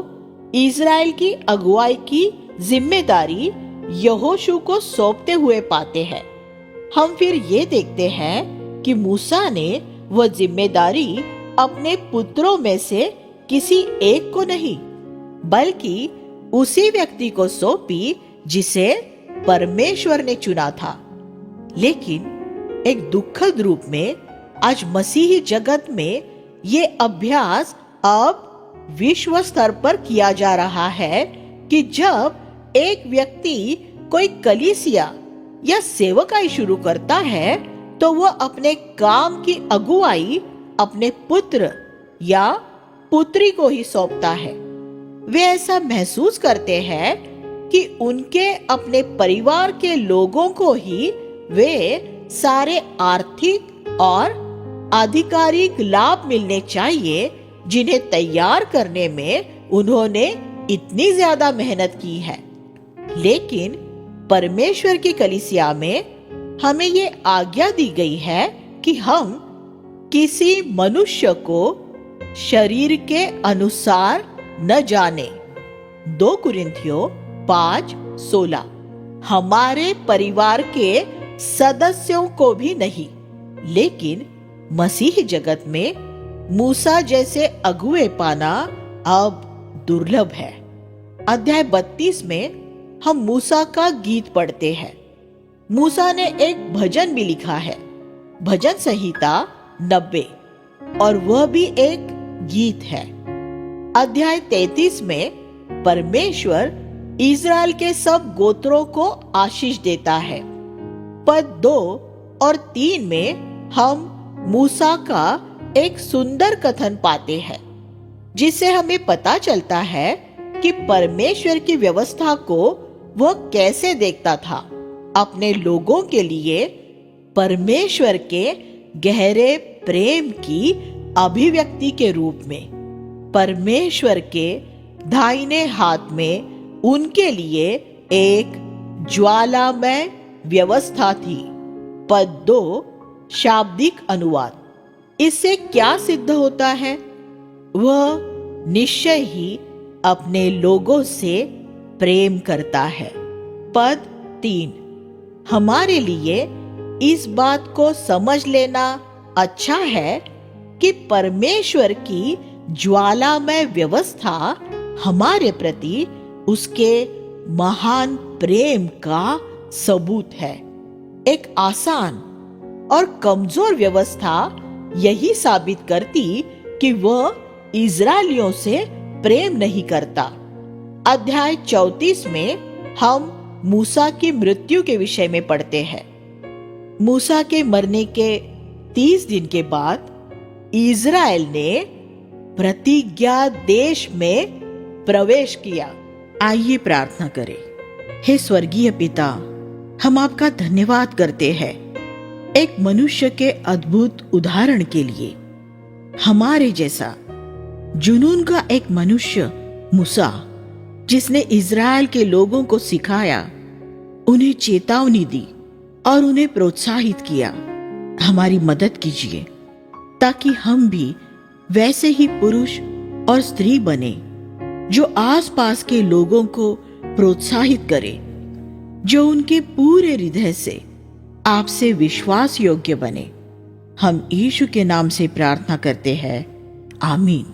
इज़राइल की अगुवाई की जिम्मेदारी यहोशू को सौंपते हुए पाते हैं। हम फिर ये देखते हैं कि मूसा ने वह जिम्मेदारी अपने पुत्रों में से किसी एक को नहीं, बल्कि उसी व्यक्ति को सौंपी जिसे परमेश्वर ने चुना था। लेकिन एक दुखद रूप में आज मसीही जगत में ये अभ्यास अब विश्व स्तर पर किया जा रहा है कि जब एक व्यक्ति कोई कलीसिया या सेवकाई शुरू करता है तो वह अपने काम की अगुवाई अपने पुत्र या पुत्री को ही सौंपता है। वे ऐसा महसूस करते हैं कि उनके अपने परिवार के लोगों को ही वे सारे आर्थिक और आधिकारिक लाभ मिलने चाहिए जिन्हें तैयार करने में उन्होंने इतनी ज्यादा मेहनत की है। लेकिन परमेश्वर की कलीसिया में हमें ये आज्ञा दी गई है कि हम किसी मनुष्य को शरीर के अनुसार न जाने। 2 कुरिन्थियों 5:16। हमारे परिवार के सदस्यों को भी नहीं, लेकिन मसीह जगत में मूसा जैसे अगुए पाना अब दुर्लभ है। अध्याय 32 में हम मूसा का गीत पढ़ते हैं। मूसा ने एक भजन भी लिखा है, भजन संहिता 90, और वह भी एक गीत है। अध्याय 33 में परमेश्वर इज़राइल के सब गोत्रों को आशीष देता है। पद 2 और 3 में हम मूसा का एक सुंदर कथन पाते हैं, जिससे हमें पता चलता है कि परमेश्वर की व्यवस्था को वह कैसे देखता था। अपने लोगों के लिए परमेश्वर के गहरे प्रेम की अभिव्यक्ति के रूप में परमेश्वर के दाहिने हाथ में उनके लिए एक ज्वालामय व्यवस्था थी। पद 2 शाब्दिक अनुवाद। इससे क्या सिद्ध होता है? वह निश्चय ही अपने लोगों से प्रेम करता है। पद 3 हमारे लिए इस बात को समझ लेना अच्छा है कि परमेश्वर की ज्वालामय व्यवस्था हमारे प्रति उसके महान प्रेम का सबूत है। एक आसान और कमजोर व्यवस्था यही साबित करती कि वह इज़राइलियों से प्रेम नहीं करता। अध्याय 34 में हम मूसा की मृत्यु के विषय में पढ़ते हैं। मूसा के मरने के 30 दिन के बाद इज़राइल ने प्रतिज्ञा देश में प्रवेश किया। आइए प्रार्थना करें। हे स्वर्गीय पिता, हम आपका धन्यवाद करते हैं एक मनुष्य के अद्भुत उदाहरण के लिए। हमारे जैसा जुनून का एक मनुष्य मूसा, जिसने इज़राइल के लोगों को सिखाया, उन्हें चेतावनी दी और उन्हें प्रोत्साहित किया। हमारी मदद कीजिए ताकि हम भी वैसे ही पुरुष और स्त्री बने जो आसपास के लोगों को प्रोत्साहित करें, जो उनके पूरे हृदय से आपसे विश्वास योग्य बने। हम यीशु के नाम से प्रार्थना करते हैं, आमीन।